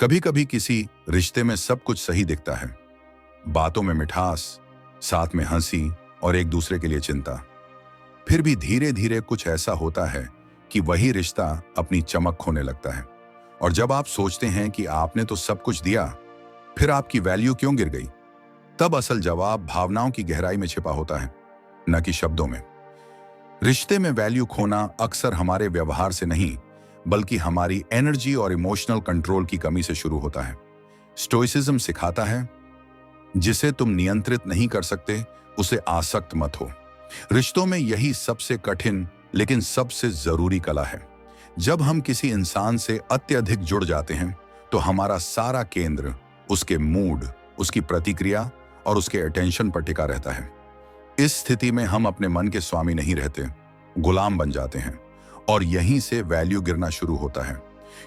कभी कभी किसी रिश्ते में सब कुछ सही दिखता है। बातों में मिठास, साथ में हंसी और एक दूसरे के लिए चिंता। फिर भी धीरे धीरे कुछ ऐसा होता है कि वही रिश्ता अपनी चमक खोने लगता है। और जब आप सोचते हैं कि आपने तो सब कुछ दिया, फिर आपकी वैल्यू क्यों गिर गई? तब असल जवाब भावनाओं की गहराई में छिपा होता है, न कि शब्दों में। रिश्ते में वैल्यू खोना अक्सर हमारे व्यवहार से नहीं, बल्कि हमारी एनर्जी और इमोशनल कंट्रोल की कमी से शुरू होता है। स्टोइसिज्म सिखाता है, जिसे तुम नियंत्रित नहीं कर सकते उसे आसक्त मत हो। रिश्तों में यही सबसे कठिन लेकिन सबसे जरूरी कला है। जब हम किसी इंसान से अत्यधिक जुड़ जाते हैं तो हमारा सारा केंद्र उसके मूड, उसकी प्रतिक्रिया और उसके अटेंशन पर टिका रहता है। इस स्थिति में हम अपने मन के स्वामी नहीं रहते, गुलाम बन जाते हैं। और यहीं से वैल्यू गिरना शुरू होता है,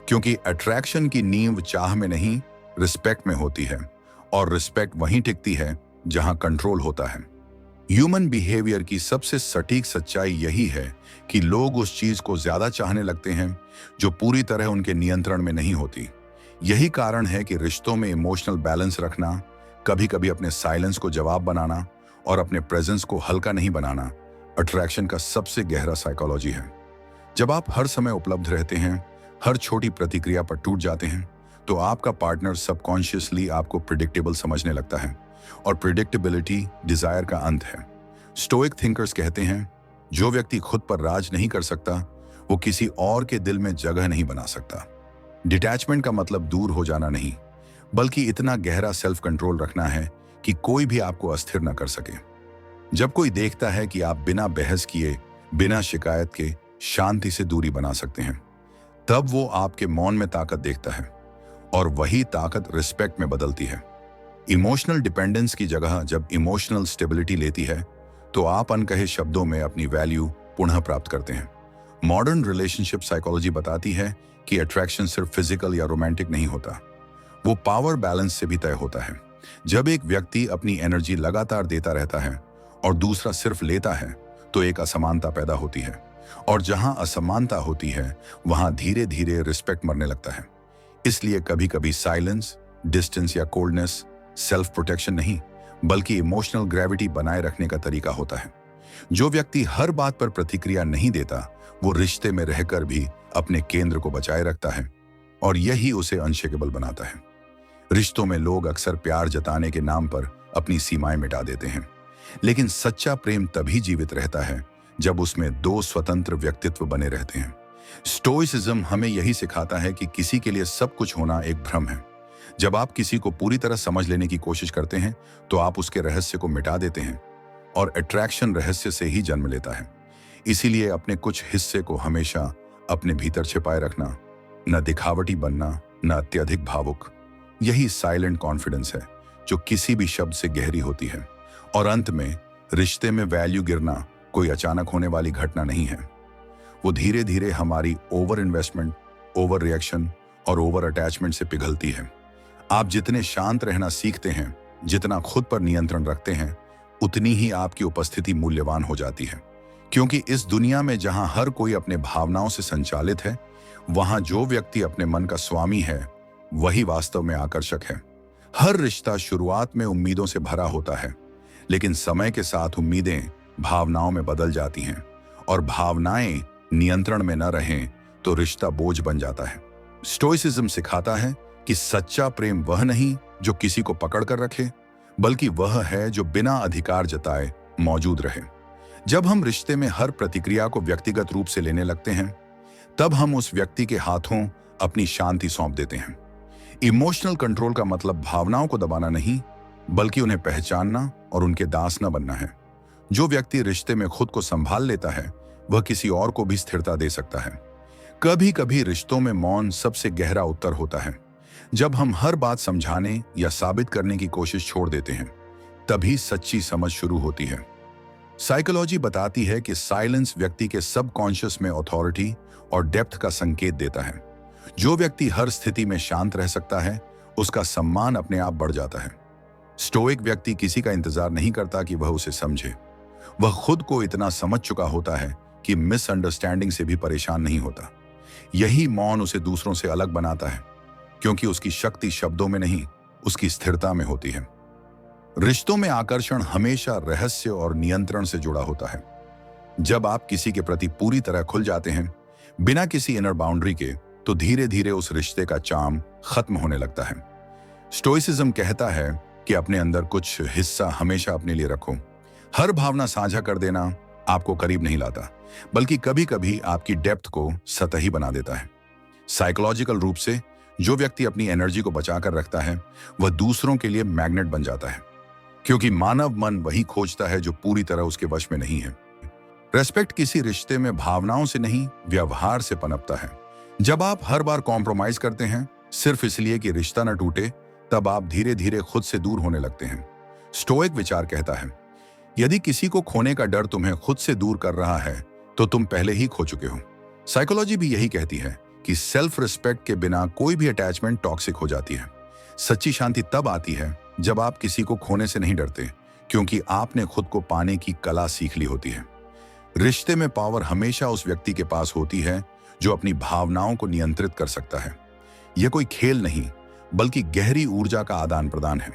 क्योंकि अट्रैक्शन की नींव चाह में नहीं, रिस्पेक्ट में होती है। और रिस्पेक्ट वहीं टिकती है जहां कंट्रोल होता है। ह्यूमन बिहेवियर की सबसे सटीक सच्चाई यही है कि लोग उस चीज को ज्यादा चाहने लगते हैं जो पूरी तरह उनके नियंत्रण में नहीं होती। यही कारण है कि रिश्तों में इमोशनल बैलेंस रखना, कभी कभी अपने साइलेंस को जवाब बनाना और अपने प्रेजेंस को हल्का नहीं बनाना अट्रैक्शन का सबसे गहरा साइकोलॉजी है। जब आप हर समय उपलब्ध रहते हैं, हर छोटी प्रतिक्रिया पर टूट जाते हैं, तो आपका पार्टनर सबकॉन्शियसली आपको प्रिडिक्टेबल समझने लगता है। और प्रिडिक्टेबिलिटी डिजायर का अंत है। स्टोइक थिंकर्स कहते हैं, जो व्यक्ति खुद पर राज नहीं कर सकता, वो किसी और के दिल में जगह नहीं बना सकता। डिटैचमेंट का मतलब दूर हो जाना नहीं, बल्कि इतना गहरा सेल्फ कंट्रोल रखना है कि कोई भी आपको अस्थिर न कर सके। जब कोई देखता है कि आप बिना बहस किए, बिना शिकायत के शांति से दूरी बना सकते हैं, तब वो आपके मौन में ताकत देखता है। और वही ताकत रिस्पेक्ट में बदलती है। इमोशनल डिपेंडेंस की जगह जब इमोशनल स्टेबिलिटी लेती है, तो आप अनकहे शब्दों में अपनी वैल्यू पुनः प्राप्त करते हैं। मॉडर्न रिलेशनशिप साइकोलॉजी बताती है कि अट्रैक्शन सिर्फ फिजिकल या रोमांटिक नहीं होता, वो पावर बैलेंस से भी तय होता है। जब एक व्यक्ति अपनी एनर्जी लगातार देता रहता है और दूसरा सिर्फ लेता है, तो एक असमानता पैदा होती है। और जहां असमानता होती है, वहां धीरे धीरे रिस्पेक्ट मरने लगता है। इसलिए कभी कभी साइलेंस, डिस्टेंस या कोल्डनेस सेल्फ प्रोटेक्शन नहीं, बल्कि इमोशनल ग्रेविटी बनाए रखने का तरीका होता है। जो व्यक्ति हर बात पर प्रतिक्रिया नहीं देता, वो रिश्ते में रहकर भी अपने केंद्र को बचाए रखता है, और यही उसे अनशेकेबल बनाता है। रिश्तों में लोग अक्सर प्यार जताने के नाम पर अपनी सीमाएं मिटा देते हैं, लेकिन सच्चा प्रेम तभी जीवित रहता है जब उसमें दो स्वतंत्र व्यक्तित्व बने रहते हैं। स्टोइसिज्म हमें यही सिखाता है कि किसी के लिए सब कुछ होना एक भ्रम है। जब आप किसी को पूरी तरह समझ लेने की कोशिश करते हैं, तो आप उसके रहस्य को मिटा देते हैं, और अट्रैक्शन रहस्य से ही जन्म लेता है। इसीलिए अपने कुछ हिस्से को हमेशा अपने भीतर छिपाए रखना, न दिखावटी बनना, न अत्यधिक भावुक, यही साइलेंट कॉन्फिडेंस है जो किसी भी शब्द से गहरी होती है। और अंत में रिश्ते में वैल्यू गिरना कोई अचानक होने वाली घटना नहीं है। वो धीरे धीरे हमारी ओवर इन्वेस्टमेंट, ओवर रिएक्शन और ओवर अटैचमेंट से पिघलती है। आप जितने शांत रहना सीखते हैं, जितना खुद पर नियंत्रण रखते हैं, उतनी ही आपकी उपस्थिति मूल्यवान हो जाती है। क्योंकि इस दुनिया में जहां हर कोई अपने भावनाओं से संचालित है, वहां जो व्यक्ति अपने मन का स्वामी है, वही वास्तव में आकर्षक है। हर रिश्ता शुरुआत में उम्मीदों से भरा होता है, लेकिन समय के साथ उम्मीदें भावनाओं में बदल जाती हैं, और भावनाएं नियंत्रण में न रहें तो रिश्ता बोझ बन जाता है। स्टोइसिज्म सिखाता है कि सच्चा प्रेम वह नहीं जो किसी को पकड़ कर रखे, बल्कि वह है जो बिना अधिकार जताए मौजूद रहे। जब हम रिश्ते में हर प्रतिक्रिया को व्यक्तिगत रूप से लेने लगते हैं, तब हम उस व्यक्ति के हाथों अपनी शांति सौंप देते हैं। इमोशनल कंट्रोल का मतलब भावनाओं को दबाना नहीं, बल्कि उन्हें पहचानना और उनके दास न बनना है। जो व्यक्ति रिश्ते में खुद को संभाल लेता है, वह किसी और को भी स्थिरता दे सकता है। कभी कभी रिश्तों में मौन सबसे गहरा उत्तर होता है। जब हम हर बात समझाने या साबित करने की कोशिश छोड़ देते हैं, तभी सच्ची समझ शुरू होती है। साइकोलॉजी बताती है कि साइलेंस व्यक्ति के सबकॉन्शियस में अथॉरिटी और डेप्थ का संकेत देता है। जो व्यक्ति हर स्थिति में शांत रह सकता है, उसका सम्मान अपने आप बढ़ जाता है। स्टोइक व्यक्ति किसी का इंतजार नहीं करता कि वह उसे समझे। वह खुद को इतना समझ चुका होता है कि मिसअंडरस्टैंडिंग से भी परेशान नहीं होता। यही मौन उसे दूसरों से अलग बनाता है। क्योंकि उसकी शक्ति शब्दों में नहीं, उसकी स्थिरता में होती है। रिश्तों में आकर्षण हमेशा रहस्य और नियंत्रण से जुड़ा होता है। जब आप किसी के प्रति पूरी तरह खुल जाते हैं, बिना किसी इनर बाउंड्री के, तो धीरे धीरे उस रिश्ते का चार्म खत्म होने लगता है। स्टोइसिज्म कहता है कि अपने अंदर कुछ हिस्सा हमेशा अपने लिए रखो। हर भावना साझा कर देना आपको करीब नहीं लाता, बल्कि कभी कभी आपकी डेप्थ को सतही बना देता है। साइकोलॉजिकल रूप से जो व्यक्ति अपनी एनर्जी को बचाकर रखता है, वह दूसरों के लिए मैग्नेट बन जाता है, क्योंकि मानव मन वही खोजता है जो पूरी तरह उसके वश में नहीं है। रेस्पेक्ट किसी रिश्ते में भावनाओं से नहीं, व्यवहार से पनपता है। जब आप हर बार कॉम्प्रोमाइज करते हैं सिर्फ इसलिए कि रिश्ता न टूटे, तब आप धीरे धीरे खुद से दूर होने लगते हैं। स्टोइक विचार कहता है, यदि किसी को खोने का डर तुम्हें खुद से दूर कर रहा है, तो तुम पहले ही खो चुके हो। साइकोलॉजी भी यही कहती है कि सेल्फ रिस्पेक्ट के बिना कोई भी अटैचमेंट टॉक्सिक हो जाती है। सच्ची शांति तब आती है जब आप किसी को खोने से नहीं डरते, क्योंकि आपने खुद को पाने की कला सीख ली होती है। रिश्ते में पावर हमेशा उस व्यक्ति के पास होती है जो अपनी भावनाओं को नियंत्रित कर सकता है। यह कोई खेल नहीं, बल्कि गहरी ऊर्जा का आदान प्रदान है।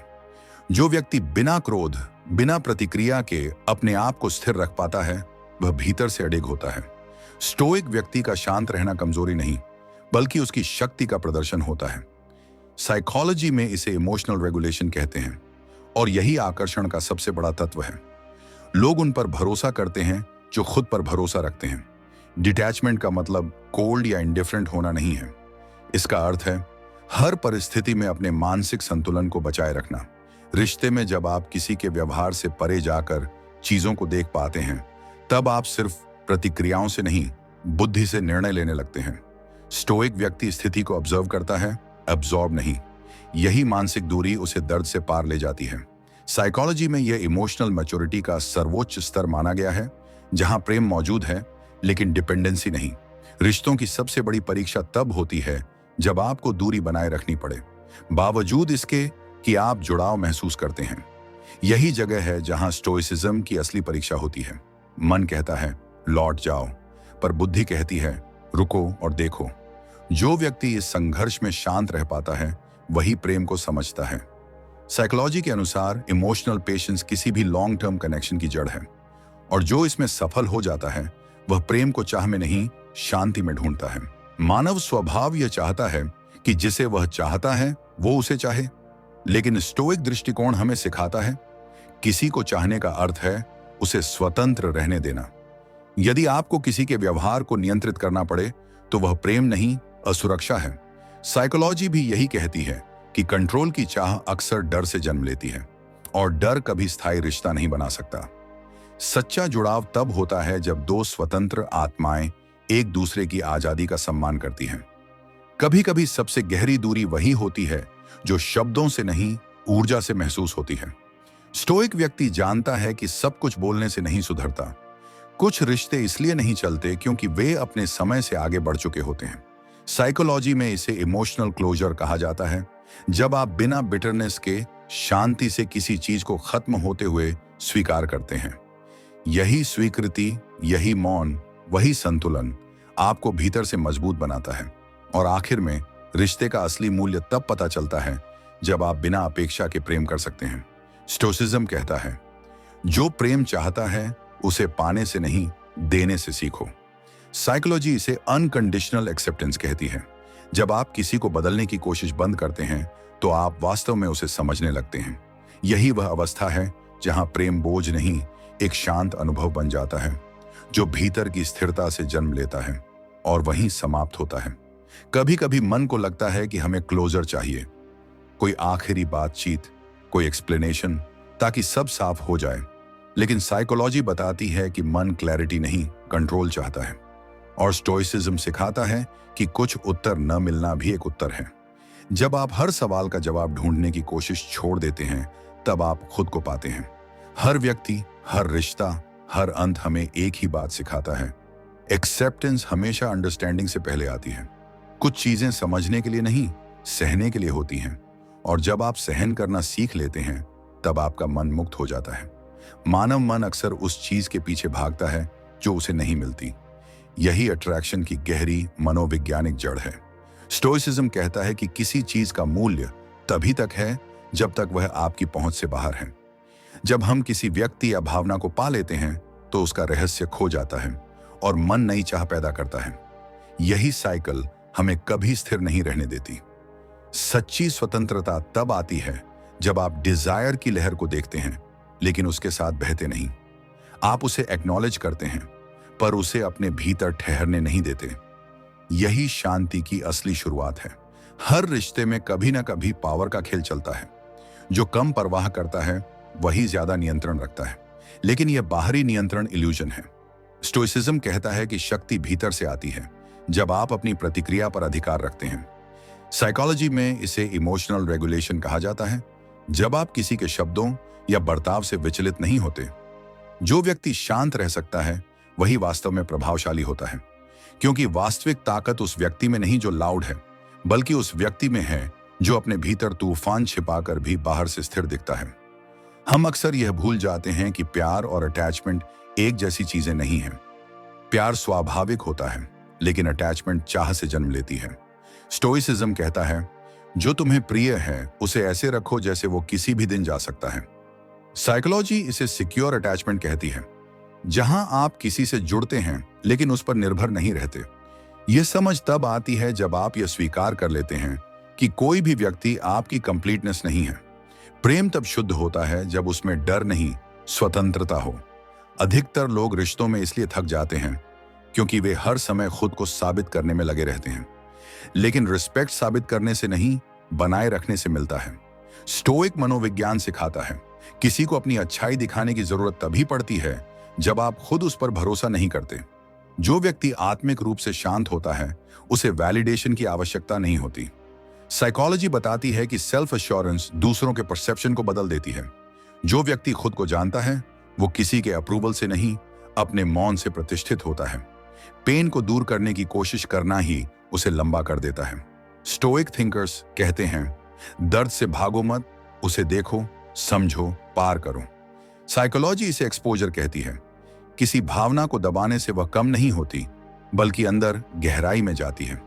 जो व्यक्ति बिना क्रोध, बिना प्रतिक्रिया के अपने आप को स्थिर रख पाता है, वह भीतर से अडिग होता है। स्टोइक व्यक्ति का शांत रहना कमजोरी नहीं, बल्कि उसकी शक्ति का प्रदर्शन होता है। साइकोलॉजी में इसे इमोशनल रेगुलेशन कहते हैं, और यही आकर्षण का सबसे बड़ा तत्व है। लोग उन पर भरोसा करते हैं जो खुद पर भरोसा रखते हैं। डिटैचमेंट का मतलब कोल्ड या इंडिफरेंट होना नहीं है। इसका अर्थ है हर परिस्थिति में अपने मानसिक संतुलन को बचाए रखना। रिश्ते में जब आप किसी के व्यवहार से परे जाकर चीजों को देख पाते हैं, तब आप सिर्फ प्रतिक्रियाओं से नहीं, बुद्धि से निर्णय लेने लगते हैं। स्टोइक व्यक्ति स्थिति को ऑब्जर्व करता है, अब्सॉर्ब नहीं। यही मानसिक दूरी उसे दर्द से पार ले जाती है। साइकोलॉजी में यह इमोशनल मैच्योरिटी का सर्वोच्च स्तर माना गया है, जहां प्रेम मौजूद है लेकिन डिपेंडेंसी नहीं। रिश्तों की सबसे बड़ी परीक्षा तब होती है जब आपको दूरी बनाए रखनी पड़े, बावजूद इसके कि आप जुड़ाव महसूस करते हैं। यही जगह है जहां स्टोइसिज्म की असली परीक्षा होती है। मन कहता है लौट जाओ, पर बुद्धि कहती है रुको और देखो। जो व्यक्ति इस संघर्ष में शांत रह पाता है, वही प्रेम को समझता है। साइकोलॉजी के अनुसार इमोशनल पेशेंस किसी भी लॉन्ग टर्म कनेक्शन की जड़ है, और जो इसमें सफल हो जाता है, वह प्रेम को चाह में नहीं, शांति में ढूंढता है। मानव स्वभाव यह चाहता है कि जिसे वह चाहता है वो उसे चाहे, लेकिन स्टोइक दृष्टिकोण हमें सिखाता है किसी को चाहने का अर्थ है उसे स्वतंत्र रहने देना। यदि आपको किसी के व्यवहार को नियंत्रित करना पड़े, तो वह प्रेम नहीं, असुरक्षा है। साइकोलॉजी भी यही कहती है कि कंट्रोल की चाह अक्सर डर से जन्म लेती है, और डर कभी स्थायी रिश्ता नहीं बना सकता। सच्चा जुड़ाव तब होता है जब दो स्वतंत्र आत्माएं एक दूसरे की आजादी का सम्मान करती हैं। कभी कभी सबसे गहरी दूरी वही होती है जो शब्दों से नहीं, ऊर्जा से महसूस होती है। स्टोइक व्यक्ति जानता है कि सब कुछ बोलने से नहीं सुधरता। कुछ रिश्ते इसलिए नहीं चलते क्योंकि वे अपने समय से आगे बढ़ चुके होते हैं। साइकोलॉजी में इसे इमोशनल क्लोजर कहा जाता है, जब आप बिना बिटरनेस के शांति से किसी चीज को खत्म होते हुए स्वीकार करते हैं। यही स्वीकृति, यही मौन, वही संतुलन आपको भीतर से मजबूत बनाता है। और आखिर में रिश्ते का असली मूल्य तब पता चलता है जब आप बिना अपेक्षा के प्रेम कर सकते हैं। स्टोइसिज्म कहता है जो प्रेम चाहता है उसे पाने से नहीं, देने से सीखो। साइकोलॉजी इसे अनकंडीशनल एक्सेप्टेंस कहती है। जब आप किसी को बदलने की कोशिश बंद करते हैं, तो आप वास्तव में उसे समझने लगते हैं। यही वह अवस्था है जहां प्रेम बोझ नहीं, एक शांत अनुभव बन जाता है, जो भीतर की स्थिरता से जन्म लेता है और वहीं समाप्त होता है। कभी कभी मन को लगता है कि हमें क्लोजर चाहिए, कोई आखिरी बातचीत, कोई एक्सप्लेनेशन, ताकि सब साफ हो जाए। लेकिन साइकोलॉजी बताती है कि मन क्लैरिटी नहीं, कंट्रोल चाहता है। और स्टोइसिज्म सिखाता है कि कुछ उत्तर न मिलना भी एक उत्तर है। जब आप हर सवाल का जवाब ढूंढने की कोशिश छोड़ देते हैं, तब आप खुद को पाते हैं। हर व्यक्ति, हर रिश्ता, हर अंत हमें एक ही बात सिखाता है, एक्सेप्टेंस हमेशा अंडरस्टैंडिंग से पहले आती है। कुछ चीजें समझने के लिए नहीं, सहने के लिए होती हैं, और जब आप सहन करना सीख लेते हैं, तब आपका मन मुक्त हो जाता है। मानव मन अक्सर उस चीज के पीछे भागता है जो उसे नहीं मिलती। यही अट्रैक्शन की गहरी मनोवैज्ञानिक जड़ है। स्टोइसिज्म कहता है कि किसी चीज का मूल्य तभी तक है जब तक वह आपकी पहुंच से बाहर है। जब हम किसी व्यक्ति या भावना को पा लेते हैं तो उसका रहस्य खो जाता है और मन नई चाह पैदा करता है। यही साइकिल हमें कभी स्थिर नहीं रहने देती। सच्ची स्वतंत्रता तब आती है जब आप डिजायर की लहर को देखते हैं लेकिन उसके साथ बहते नहीं। आप उसे एक्नॉलेज करते हैं पर उसे अपने भीतर ठहरने नहीं देते। यही शांति की असली शुरुआत है। हर रिश्ते में कभी ना कभी पावर का खेल चलता है। जो कम परवाह करता है वही ज्यादा नियंत्रण रखता है, लेकिन यह बाहरी नियंत्रण इल्यूजन है। स्टोइसिज्म कहता है कि शक्ति भीतर से आती है जब आप अपनी प्रतिक्रिया पर अधिकार रखते हैं। साइकोलॉजी में इसे इमोशनल रेगुलेशन कहा जाता है। जब आप किसी के शब्दों या बर्ताव से विचलित नहीं होते। जो व्यक्ति शांत रह सकता है वही वास्तव में प्रभावशाली होता है, क्योंकि वास्तविक ताकत उस व्यक्ति में नहीं जो लाउड है, बल्कि उस व्यक्ति में है जो अपने भीतर तूफान छिपाकर भी बाहर से स्थिर दिखता है। हम अक्सर यह भूल जाते हैं कि प्यार और अटैचमेंट एक जैसी चीजें नहीं हैं। प्यार स्वाभाविक होता है, लेकिन अटैचमेंट चाह से जन्म लेती है। स्टोइसिज्म कहता है, जो तुम्हें प्रिय है उसे ऐसे रखो जैसे वो किसी भी दिन जा सकता है। साइकोलॉजी इसे सिक्योर अटैचमेंट कहती है, जहां आप किसी से जुड़ते हैं लेकिन उस पर निर्भर नहीं रहते। यह समझ तब आती है जब आप यह स्वीकार कर लेते हैं कि कोई भी व्यक्ति आपकी कंप्लीटनेस नहीं है। प्रेम तब शुद्ध होता है जब उसमें डर नहीं, स्वतंत्रता हो। अधिकतर लोग रिश्तों में इसलिए थक जाते हैं क्योंकि वे हर समय खुद को साबित करने में लगे रहते हैं, लेकिन रिस्पेक्ट साबित करने से नहीं, बनाए रखने से मिलता है। स्टोइक मनोविज्ञान सिखाता है, किसी को अपनी अच्छाई दिखाने की जरूरत तभी पड़ती है जब आप खुद उस पर भरोसा नहीं करते। जो व्यक्ति आत्मिक रूप से शांत होता है उसे वैलिडेशन की आवश्यकता नहीं होती। साइकोलॉजी बताती है कि सेल्फ एश्योरेंस दूसरों के परसेप्शन को बदल देती है। जो व्यक्ति खुद को जानता है वो किसी के अप्रूवल से नहीं, अपने मौन से प्रतिष्ठित होता है। पेन को दूर करने की कोशिश करना ही उसे लंबा कर देता है। स्टोइक थिंकर्स कहते हैं, दर्द से भागो मत, उसे देखो, समझो, पार करो। साइकोलॉजी इसे एक्सपोजर कहती है। किसी भावना को दबाने से वह कम नहीं होती, बल्कि अंदर गहराई में जाती है।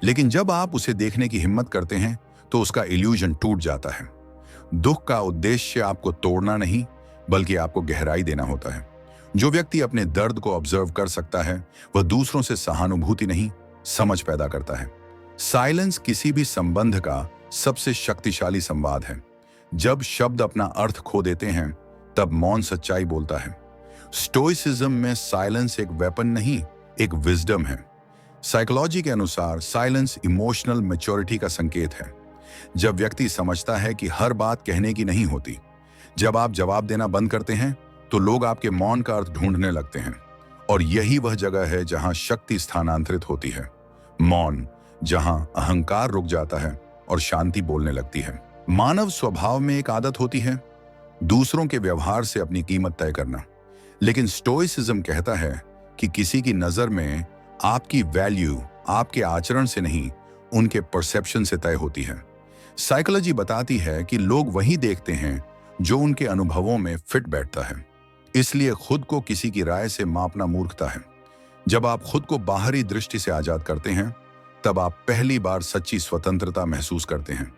लेकिन जब आप उसे देखने की हिम्मत करते हैं तो उसका इल्यूजन टूट जाता है। दुख का उद्देश्य आपको तोड़ना नहीं, बल्कि आपको गहराई देना होता है। जो व्यक्ति अपने दर्द को ऑब्जर्व कर सकता है वह दूसरों से सहानुभूति नहीं, समझ पैदा करता है। साइलेंस किसी भी संबंध का सबसे शक्तिशाली संवाद है। जब शब्द अपना अर्थ खो देते हैं तब मौन सच्चाई बोलता है। स्टोइसिज्म में साइलेंस एक वेपन नहीं, एक विजडम है। साइकोलॉजी के अनुसार साइलेंस इमोशनल मैच्योरिटी का संकेत है। जब व्यक्ति समझता है कि हर बात कहने की नहीं होती। जब आप जवाब देना बंद करते हैं तो लोग आपके मौन का अर्थ ढूंढने लगते हैं, और यही वह जगह है जहां शक्ति स्थानांतरित होती है। मौन, जहां अहंकार रुक जाता है और शांति बोलने लगती है। मानव स्वभाव में एक आदत होती है, दूसरों के व्यवहार से अपनी कीमत तय करना। लेकिन स्टोइसिज्म कहता है कि किसी की नजर में आपकी वैल्यू आपके आचरण से नहीं, उनके परसेप्शन से तय होती है। साइकोलॉजी बताती है कि लोग वही देखते हैं जो उनके अनुभवों में फिट बैठता है। इसलिए खुद को किसी की राय से मापना मूर्खता है। जब आप खुद को बाहरी दृष्टि से आजाद करते हैं तब आप पहली बार सच्ची स्वतंत्रता महसूस करते हैं।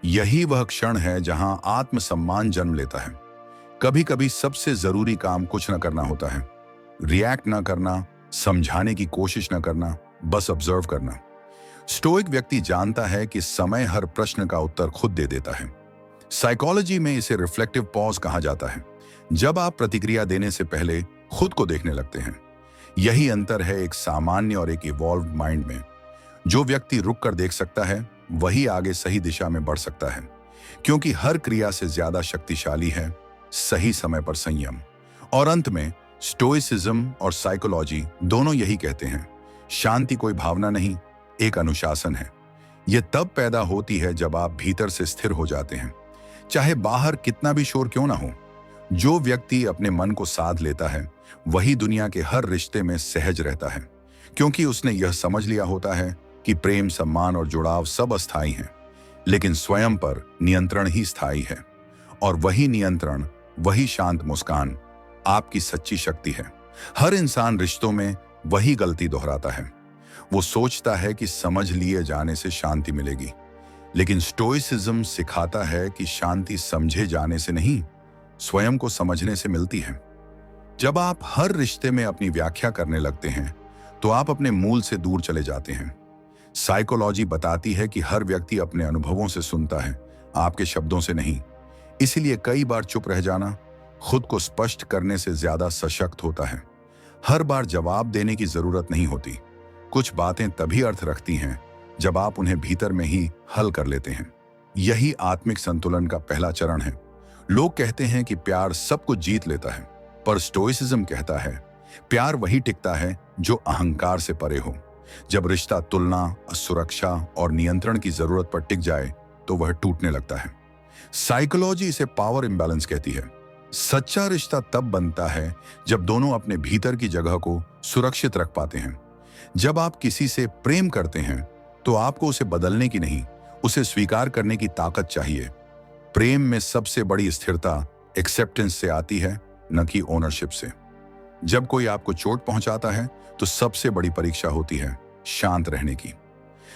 यही वह क्षण है जहां आत्मसम्मान जन्म लेता है। कभी कभी सबसे जरूरी काम कुछ न करना होता है, रिएक्ट न करना, समझाने की कोशिश न करना, बस ऑब्जर्व करना। स्टोइक व्यक्ति जानता है कि समय हर प्रश्न का उत्तर खुद दे देता है। साइकोलॉजी में इसे रिफ्लेक्टिव पॉज कहा जाता है। जब आप प्रतिक्रिया देने से पहले खुद को देखने लगते हैं। यही अंतर है एक सामान्य और एक इवॉल्व्ड माइंड में। जो व्यक्ति रुक कर देख सकता है वही आगे सही दिशा में बढ़ सकता है, क्योंकि हर क्रिया से ज्यादा शक्तिशाली है सही समय पर संयम। और अंत में स्टोइसिज्म और साइकोलॉजी दोनों यही कहते हैं, शांति कोई भावना नहीं, एक अनुशासन है। यह तब पैदा होती है जब आप भीतर से स्थिर हो जाते हैं, चाहे बाहर कितना भी शोर क्यों ना हो। जो व्यक्ति अपने मन को साध लेता है वही दुनिया के हर रिश्ते में सहज रहता है, क्योंकि उसने यह समझ लिया होता है कि प्रेम, सम्मान और जुड़ाव सब अस्थायी हैं, लेकिन स्वयं पर नियंत्रण ही स्थायी है। और वही नियंत्रण, वही शांत मुस्कान आपकी सच्ची शक्ति है। हर इंसान रिश्तों में वही गलती दोहराता है। वो सोचता है कि समझ लिए जाने से शांति मिलेगी, लेकिन स्टोइसिज्म सिखाता है कि शांति समझे जाने से नहीं, स्वयं को समझने से मिलती है। जब आप हर रिश्ते में अपनी व्याख्या करने लगते हैं तो आप अपने मूल से दूर चले जाते हैं। साइकोलॉजी बताती है कि हर व्यक्ति अपने अनुभवों से सुनता है, आपके शब्दों से नहीं। इसीलिए कई बार चुप रह जाना खुद को स्पष्ट करने से ज्यादा सशक्त होता है। हर बार जवाब देने की जरूरत नहीं होती। कुछ बातें तभी अर्थ रखती हैं जब आप उन्हें भीतर में ही हल कर लेते हैं। यही आत्मिक संतुलन का पहला चरण है। लोग कहते हैं कि प्यार सब कुछ जीत लेता है, पर स्टोइसिज्म कहता है प्यार वही टिकता है जो अहंकार से परे हो। जब रिश्ता तुलना, सुरक्षा और नियंत्रण की जरूरत पर टिक जाए तो वह टूटने लगता है। साइकोलॉजी इसे पावर इंबैलेंस कहती है। सच्चा रिश्ता तब बनता है जब दोनों अपने भीतर की जगह को सुरक्षित रख पाते हैं। जब आप किसी से प्रेम करते हैं तो आपको उसे बदलने की नहीं, उसे स्वीकार करने की ताकत चाहिए। प्रेम में सबसे बड़ी स्थिरता एक्सेप्टेंस से आती है, न कि ओनरशिप से। जब कोई आपको चोट पहुंचाता है तो सबसे बड़ी परीक्षा होती है शांत रहने की।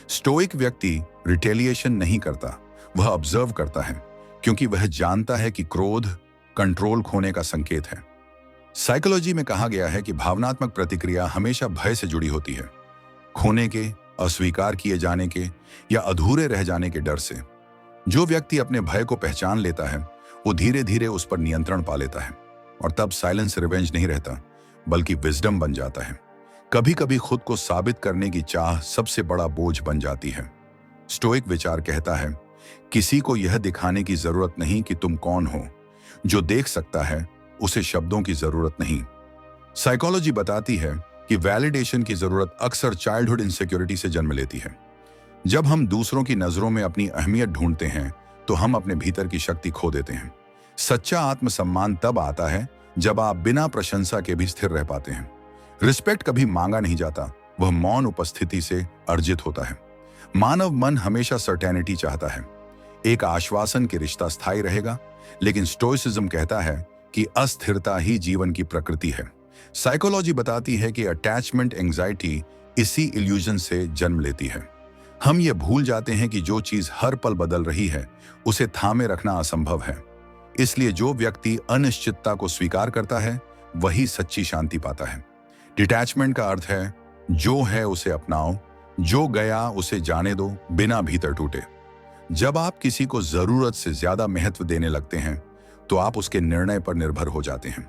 स्टोइक व्यक्ति रिटेलिएशन नहीं करता, वह ऑब्जर्व करता है, क्योंकि वह जानता है कि क्रोध कंट्रोल खोने का संकेत है। साइकोलॉजी में कहा गया है कि भावनात्मक प्रतिक्रिया हमेशा भय से जुड़ी होती है, खोने के, अस्वीकार किए जाने के या अधूरे रह जाने के डर से। जो व्यक्ति अपने भय को पहचान लेता है वो धीरे धीरे उस पर नियंत्रण पा लेता है, और तब साइलेंस रिवेंज नहीं रहता बल्कि विजडम बन जाता है। कभी कभी खुद को साबित करने की चाह सबसे बड़ा बोझ बन जाती है। स्टोइक विचार कहता है किसी को यह दिखाने की जरूरत नहीं कि तुम कौन हो, जो देख सकता है उसे शब्दों की जरूरत नहीं। साइकोलॉजी बताती है कि वैलिडेशन की जरूरत अक्सर चाइल्डहुड इनसिक्योरिटी से जन्म लेती है। जब हम दूसरों की नजरों में अपनी अहमियत ढूंढते हैं तो हम अपने भीतर की शक्ति खो देते हैं। सच्चा आत्मसम्मान तब आता है जब आप बिना प्रशंसा के भी स्थिर रह पाते हैं। रिस्पेक्ट कभी मांगा नहीं जाता, वह मौन उपस्थिति से अर्जित होता है। मानव मन हमेशा सर्टेनिटी चाहता है, एक आश्वासन कि रिश्ता स्थायी रहेगा, लेकिन स्टोइसिज्म कहता है कि अस्थिरता ही जीवन की प्रकृति है। साइकोलॉजी बताती है कि अटैचमेंट एंजाइटी इसी इल्यूजन से जन्म लेती है। हम ये भूल जाते हैं कि जो चीज हर पल बदल रही है उसे थामे रखना असंभव है। इसलिए जो व्यक्ति अनिश्चितता को स्वीकार करता है वही सच्ची शांति पाता है। डिटैचमेंट का अर्थ है जो है उसे अपनाओ, जो गया उसे जाने दो, बिना भीतर टूटे। जब आप किसी को जरूरत से ज्यादा महत्व देने लगते हैं तो आप उसके निर्णय पर निर्भर हो जाते हैं।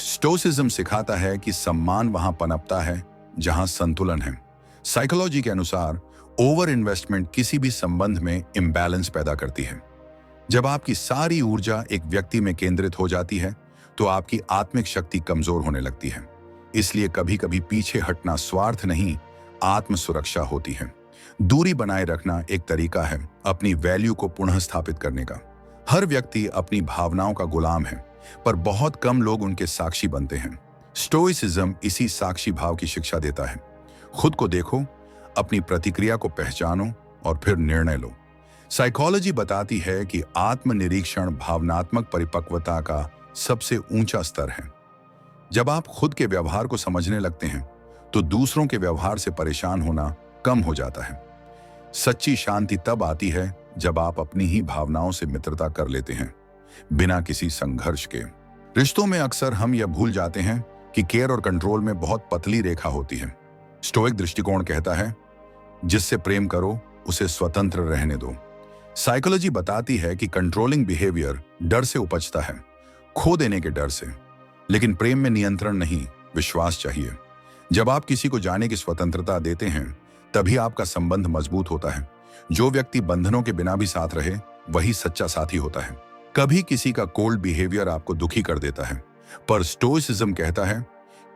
स्टोइसिज्म सिखाता है कि सम्मान वहां पनपता है जहां संतुलन है। साइकोलॉजी के अनुसार ओवर इन्वेस्टमेंट किसी भी संबंध में इम्बैलेंस पैदा करती है। जब आपकी सारी ऊर्जा एक व्यक्ति में केंद्रित हो जाती है तो आपकी आत्मिक शक्ति कमजोर होने लगती है। इसलिए कभी कभी पीछे हटना स्वार्थ नहीं, आत्म सुरक्षा होती है। दूरी बनाए रखना एक तरीका है अपनी वैल्यू को पुनः स्थापित करने का। हर व्यक्ति अपनी भावनाओं का गुलाम है, पर बहुत कम लोग उनके साक्षी बनते हैं। स्टोइसिज्म इसी साक्षी भाव की शिक्षा देता है। खुद को देखो, अपनी प्रतिक्रिया को पहचानो और फिर निर्णय लो। साइकोलॉजी बताती है कि आत्मनिरीक्षण भावनात्मक परिपक्वता का सबसे ऊंचा स्तर है। जब आप खुद के व्यवहार को समझने लगते हैं तो दूसरों के व्यवहार से परेशान होना कम हो जाता है। सच्ची शांति तब आती है जब आप अपनी ही भावनाओं से मित्रता कर लेते हैं, बिना किसी संघर्ष के। रिश्तों में अक्सर हम यह भूल जाते हैं कि केयर और कंट्रोल में बहुत पतली रेखा होती है। स्टोइक दृष्टिकोण कहता है जिससे प्रेम करो उसे स्वतंत्र रहने दो। साइकोलॉजी बताती है कि कंट्रोलिंग बिहेवियर डर से उपजता है, खो देने के डर से। लेकिन प्रेम में नियंत्रण नहीं, विश्वास चाहिए। जब आप किसी को जाने की स्वतंत्रता देते हैं तभी आपका संबंध मजबूत होता है। जो व्यक्ति बंधनों के बिना भी साथ रहे वही सच्चा साथी होता है। कभी किसी का कोल्ड बिहेवियर आपको दुखी कर देता है, पर स्टोइसिज्म कहता है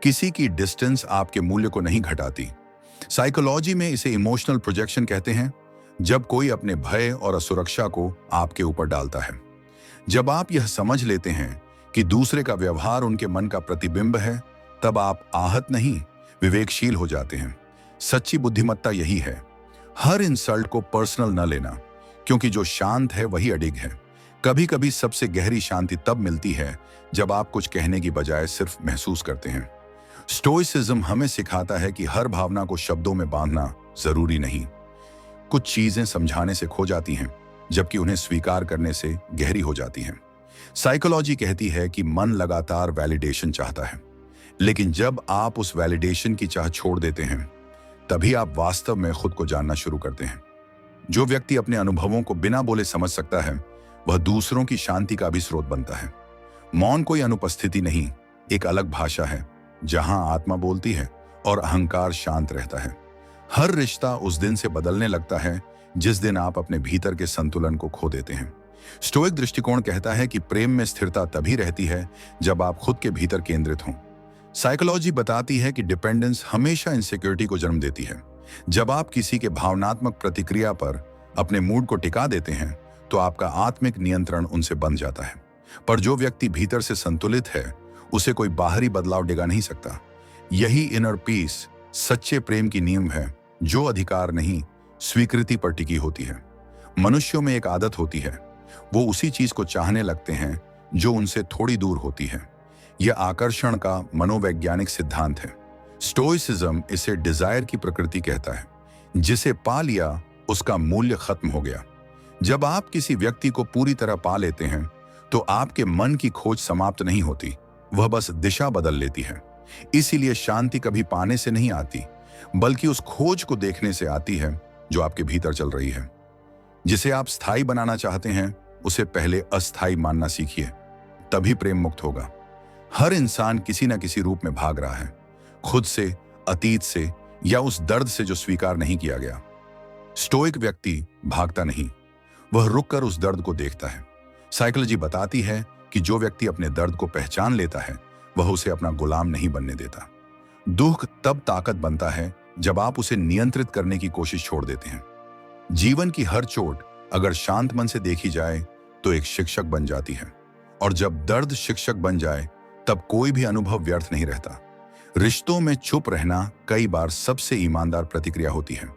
किसी की डिस्टेंस आपके मूल्य को नहीं घटाती। साइकोलॉजी में इसे इमोशनल प्रोजेक्शन कहते हैं, जब कोई अपने भय और असुरक्षा को आपके ऊपर डालता है। जब आप यह समझ लेते हैं कि दूसरे का व्यवहार उनके मन का प्रतिबिंब है, तब आप आहत नहीं, विवेकशील हो जाते हैं। सच्ची बुद्धिमत्ता यही है, हर इंसल्ट को पर्सनल न लेना, क्योंकि जो शांत है वही अडिग है। कभी कभी सबसे गहरी शांति तब मिलती है जब आप कुछ कहने की बजाय सिर्फ महसूस करते हैं। स्टोइसिज्म हमें सिखाता है कि हर भावना को शब्दों में बांधना जरूरी नहीं। कुछ चीजें समझाने से खो जाती हैं, जबकि उन्हें स्वीकार करने से गहरी हो जाती हैं। साइकोलॉजी कहती है कि मन लगातार वैलिडेशन चाहता है, लेकिन जब आप उस वैलिडेशन की चाह छोड़ देते हैं, तभी आप वास्तव में खुद को जानना शुरू करते हैं। जो व्यक्ति अपने अनुभवों को बिना बोले समझ सकता है, वह दूसरों की शांति का भी स्रोत बनता है। मौन कोई अनुपस्थिति नहीं, एक अलग भाषा है, जहां आत्मा बोलती है और अहंकार शांत रहता है। हर रिश्ता उस दिन से बदलने लगता है जिस दिन आप अपने भीतर के संतुलन को खो देते हैं। स्टोइक दृष्टिकोण कहता है कि प्रेम में स्थिरता तभी रहती है जब आप खुद के भीतर केंद्रित हों। साइकोलॉजी बताती है कि डिपेंडेंस हमेशा इनसिक्योरिटी को जन्म देती है। जब आप किसी के भावनात्मक प्रतिक्रिया पर अपने मूड को टिका देते हैं, तो आपका आत्मिक नियंत्रण उनसे बंध जाता है। पर जो व्यक्ति भीतर से संतुलित है, उसे कोई बाहरी बदलाव डिगा नहीं सकता। यही इनर पीस सच्चे प्रेम की नींव है, जो अधिकार नहीं, स्वीकृति पर टिकी होती है। मनुष्यों में एक आदत होती है, वो उसी चीज को चाहने लगते हैं जो उनसे थोड़ी दूर होती है। यह आकर्षण का मनोवैज्ञानिक सिद्धांत है। स्टोइसिज्म इसे डिजायर की प्रकृति कहता है। जिसे पा लिया, उसका मूल्य खत्म हो गया। जब आप किसी व्यक्ति को पूरी तरह पा लेते हैं, तो आपके मन की खोज समाप्त नहीं होती, वह बस दिशा बदल लेती है। इसीलिए शांति कभी पाने से नहीं आती, बल्कि उस खोज को देखने से आती है जो आपके भीतर चल रही है। जिसे आप स्थायी बनाना चाहते हैं, उसे पहले अस्थायी मानना सीखिए, तभी प्रेम मुक्त होगा। हर इंसान किसी न किसी रूप में भाग रहा है, खुद से, अतीत से, या उस दर्द से जो स्वीकार नहीं किया गया। स्टोइक व्यक्ति भागता नहीं, वह रुककर उस दर्द को देखता है। साइकोलॉजी बताती है कि जो व्यक्ति अपने दर्द को पहचान लेता है, वह उसे अपना गुलाम नहीं बनने देता। दुख तब ताकत बनता है जब आप उसे नियंत्रित करने की कोशिश छोड़ देते हैं। जीवन की हर चोट अगर शांत मन से देखी जाए तो एक शिक्षक बन जाती है, और जब दर्द शिक्षक बन जाए, तब कोई भी अनुभव व्यर्थ नहीं रहता। रिश्तों में चुप रहना कई बार सबसे ईमानदार प्रतिक्रिया होती है।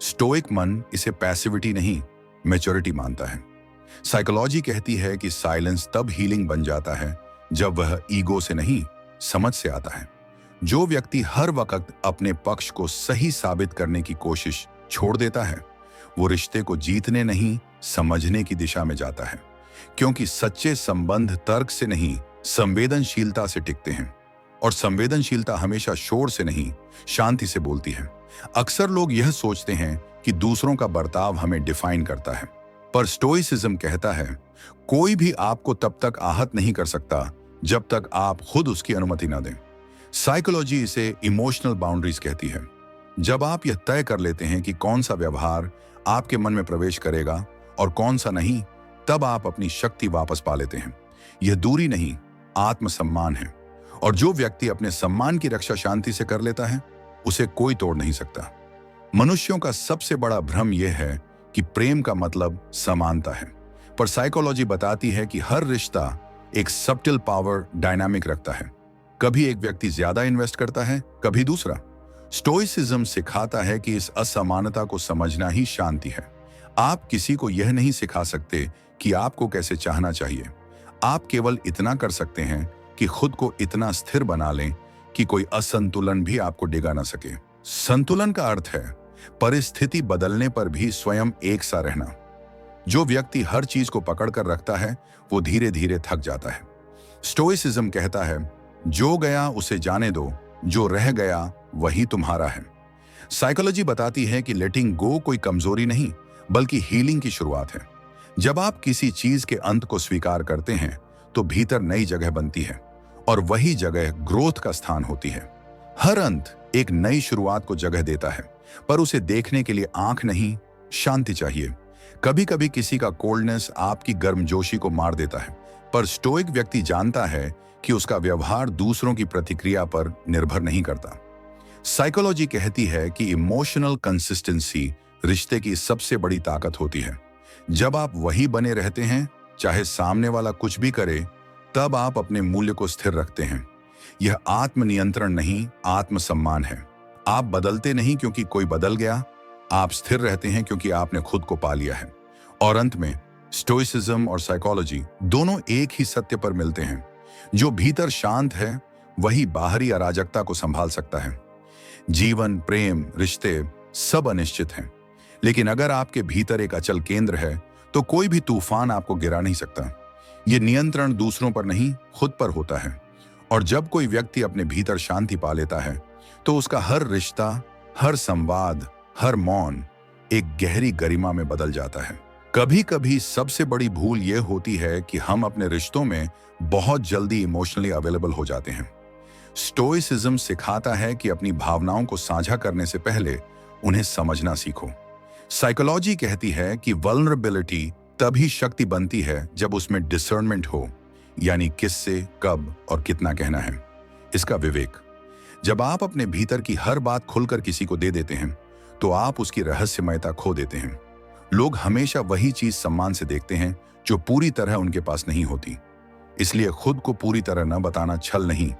स्टोइक मन इसे पैसिविटी नहीं, मैच्योरिटी मानता है। साइकोलॉजी कहती है कि साइलेंस तब हीलिंग बन जाता है जब वह ईगो से नहीं, समझ से आता है। जो व्यक्ति हर वक्त अपने पक्ष को सही साबित करने की कोशिश छोड़ देता है, वो रिश्ते को जीतने नहीं, समझने की दिशा में जाता है। क्योंकि सच्चे संबंध तर्क से नहीं, संवेदनशीलता से टिकते हैं, और संवेदनशीलता हमेशा शोर से नहीं, शांति से बोलती है। अक्सर लोग यह सोचते हैं कि दूसरों का बर्ताव हमें डिफाइन करता है, पर स्टोइसिज्म कहता है कोई भी आपको तब तक आहत नहीं कर सकता जब तक आप खुद उसकी अनुमति न दें। साइकोलॉजी इसे इमोशनल बाउंड्रीज कहती है। जब आप यह तय कर लेते हैं कि कौन सा व्यवहार आपके मन में प्रवेश करेगा और कौन सा नहीं, तब आप अपनी शक्ति वापस पा लेते हैं। यह दूरी नहीं, आत्मसम्मान है, और जो व्यक्ति अपने सम्मान की रक्षा शांति से कर लेता है, उसे कोई तोड़ नहीं सकता। मनुष्यों का सबसे बड़ा भ्रम यह है कि प्रेम का मतलब समानता है, पर साइकोलॉजी बताती है कि हर रिश्ता एक सब्टिल पावर डायनामिक रखता है। कभी एक व्यक्ति ज्यादा इन्वेस्ट करता है, कभी दूसरा। स्टोइसिज्म सिखाता है कि इस असमानता को समझना ही शांति है। आप किसी को यह नहीं सिखा सकते कि आपको कैसे चाहना चाहिए। आप केवल इतना कर सकते हैं कि खुद को इतना स्थिर बना लें कि कोई असंतुलन भी आपको डिगा ना सके। संतुलन का अर्थ है परिस्थिति बदलने पर भी स्वयं एक सा रहना। जो व्यक्ति हर चीज को पकड़ कर रखता है, वो धीरे धीरे थक जाता है। स्टोइसिज्म कहता है जो गया उसे जाने दो, जो रह गया वही तुम्हारा है। साइकोलॉजी बताती है कि लेटिंग गो कोई कमजोरी नहीं, बल्कि हीलिंग की शुरुआत है। जब आप किसी चीज के अंत को स्वीकार करते हैं, तो भीतर नई जगह बनती है, और वही जगह ग्रोथ का स्थान होती है। हर अंत एक नई शुरुआत को जगह देता है, पर उसे देखने के लिए आंख नहीं, शांति चाहिए। कभी कभी किसी का कोल्डनेस आपकी गर्मजोशी को मार देता है, पर स्टोइक व्यक्ति जानता है कि उसका व्यवहार दूसरों की प्रतिक्रिया पर निर्भर नहीं करता। साइकोलॉजी कहती है कि इमोशनल कंसिस्टेंसी रिश्ते की सबसे बड़ी ताकत होती है। जब आप वही बने रहते हैं, चाहे सामने वाला कुछ भी करे, तब आप अपने मूल्य को स्थिर रखते हैं। यह आत्मनियंत्रण नहीं, आत्मसम्मान है। आप बदलते नहीं क्योंकि कोई बदल गया, आप स्थिर रहते हैं क्योंकि आपने खुद को पा लिया है। और अंत में स्टोइसिज्म और साइकोलॉजी दोनों एक ही सत्य पर मिलते हैं। जो भीतर शांत है, वही बाहरी अराजकता को संभाल सकता है। जीवन, प्रेम, रिश्ते सब अनिश्चित हैं, लेकिन अगर आपके भीतर एक अचल केंद्र है तो कोई भी तूफान आपको गिरा नहीं सकता। ये नियंत्रण दूसरों पर नहीं, खुद पर होता है। और जब कोई व्यक्ति अपने भीतर शांति पा लेता है तो उसका हर रिश्ता, हर संवाद, हर मौन एक गहरी गरिमा में बदल जाता है। कभी कभी सबसे बड़ी भूल यह होती है कि हम अपने रिश्तों में बहुत जल्दी इमोशनली अवेलेबल हो जाते हैं। स्टोइसिज्म सिखाता है कि अपनी भावनाओं को साझा करने से पहले उन्हें समझना सीखो। साइकोलॉजी कहती है कि वल्नरेबिलिटी तभी शक्ति बनती है जब उसमें डिसर्नमेंट हो, यानी किससे, कब और कितना कहना है, इसका विवेक। जब आप अपने भीतर की हर बात खुलकर किसी को दे देते हैं तो आप उसकी रहस्यमयता खो देते हैं। लोग हमेशा वही चीज सम्मान से देखते हैं जो पूरी तरह उनके पास नहीं होती। इसलिए खुद को पूरी तरह न बताना छल नहीं,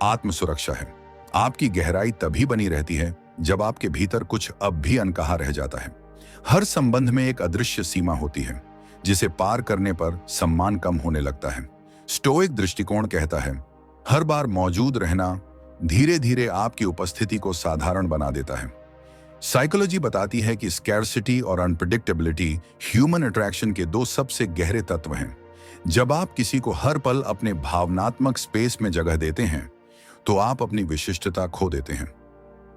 आत्मसुरक्षा है। आपकी गहराई तभी बनी रहती है जब आपके भीतर कुछ अब भी अनकहा रह जाता है। हर संबंध में एक अदृश्य सीमा होती है जिसे पार करने पर सम्मान कम होने लगता है। स्टोइक दृष्टिकोण कहता है, हर बार मौजूद रहना धीरे धीरे आपकी उपस्थिति को साधारण बना देता है। साइकोलॉजी बताती है कि स्कैर्सिटी और अनप्रेडिक्टेबिलिटी ह्यूमन अट्रैक्शन के दो सबसे गहरे तत्व हैं। जब आप किसी को हर पल अपने भावनात्मक स्पेस में जगह देते हैं तो आप अपनी विशिष्टता खो देते हैं।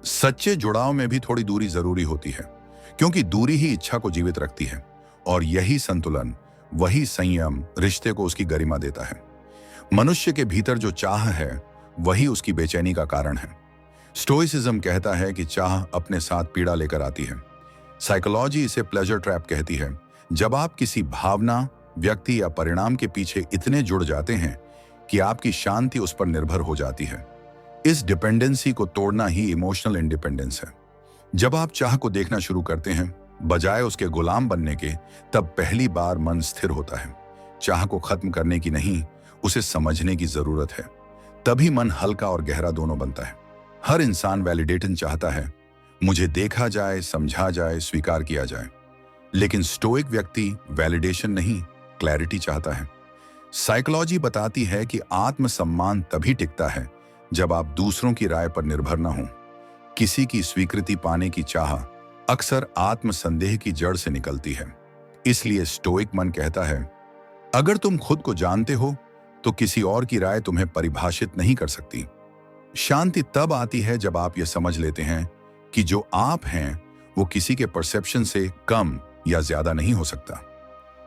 सच्चे जुड़ाव में भी थोड़ी दूरी जरूरी होती है, क्योंकि दूरी ही इच्छा को जीवित रखती है, और यही संतुलन, वही संयम रिश्ते को उसकी गरिमा देता है। मनुष्य के भीतर जो चाह है वही उसकी बेचैनी का कारण है। स्टोइसिज्म कहता है कि चाह अपने साथ पीड़ा लेकर आती है। साइकोलॉजी इसे प्लेजर ट्रैप कहती है। जब आप किसी भावना, व्यक्ति या परिणाम के पीछे इतने जुड़ जाते हैं कि आपकी शांति उस पर निर्भर हो जाती है। इस डिपेंडेंसी को तोड़ना ही इमोशनल इंडिपेंडेंस है। जब आप चाह को देखना शुरू करते हैं बजाय उसके गुलाम बनने के, तब पहली बार मन स्थिर होता है। चाह को खत्म करने की नहीं, उसे समझने की जरूरत है। तभी मन हल्का और गहरा दोनों बनता है। हर इंसान वैलिडेशन चाहता है, मुझे देखा जाए, समझा जाए, स्वीकार किया जाए। लेकिन स्टोइक व्यक्ति वैलिडेशन नहीं, क्लैरिटी चाहता है। साइकोलॉजी बताती है कि आत्मसम्मान तभी टिकता है जब आप दूसरों की राय पर निर्भर न हो। किसी की स्वीकृति पाने की चाह अक्सर आत्मसंदेह की जड़ से निकलती है। इसलिए स्टोइक मन कहता है, अगर तुम खुद को जानते हो तो किसी और की राय तुम्हें परिभाषित नहीं कर सकती। शांति तब आती है जब आप यह समझ लेते हैं कि जो आप हैं वो किसी के परसेप्शन से कम या ज्यादा नहीं हो सकता।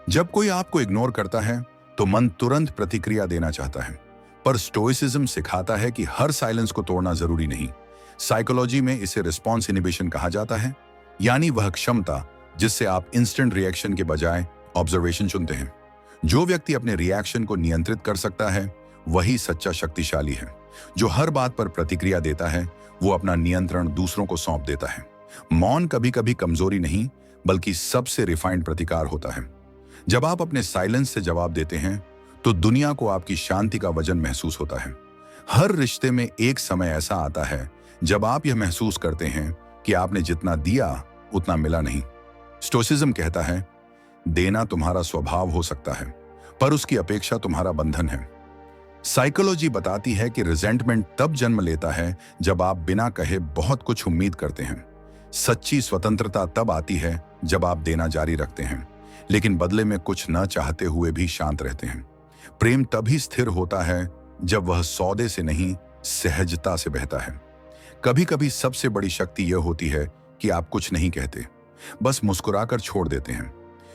जब कोई आपको इग्नोर करता है तो मन तुरंत प्रतिक्रिया देना चाहता है, पर स्टोइसिज्म सिखाता है कि हर साइलेंस को तोड़ना जरूरी नहीं। साइकोलॉजी में इसे रिस्पॉन्स इनिबिशन कहा जाता है, यानी वह क्षमता जिससे आप इंस्टेंट रिएक्शन के बजाय ऑब्जर्वेशन चुनते हैं। जो व्यक्ति अपने रिएक्शन को नियंत्रित कर सकता है वही सच्चा शक्तिशाली है। जो हर बात पर प्रतिक्रिया देता है वो अपना नियंत्रण दूसरों को सौंप देता है। मौन कभी कभी कमजोरी नहीं बल्कि सबसे रिफाइंड प्रतिकार होता है। जब आप अपने साइलेंस से जवाब देते हैं तो दुनिया को आपकी शांति का वजन महसूस होता है। हर रिश्ते में एक समय ऐसा आता है जब आप यह महसूस करते हैं कि आपने जितना दिया उतना मिला नहीं। स्टोइसिज्म कहता है, देना तुम्हारा स्वभाव हो सकता है पर उसकी अपेक्षा तुम्हारा बंधन है। साइकोलॉजी बताती है कि रिजेंटमेंट तब जन्म लेता है जब आप बिना कहे बहुत कुछ उम्मीद करते हैं। सच्ची स्वतंत्रता तब आती है जब आप देना जारी रखते हैं लेकिन बदले में कुछ न चाहते हुए भी शांत रहते हैं। प्रेम तभी स्थिर होता है जब वह सौदे से नहीं, सहजता से बहता है। कभी कभी सबसे बड़ी शक्ति यह होती है कि आप कुछ नहीं कहते, बस मुस्कुराकर छोड़ देते हैं।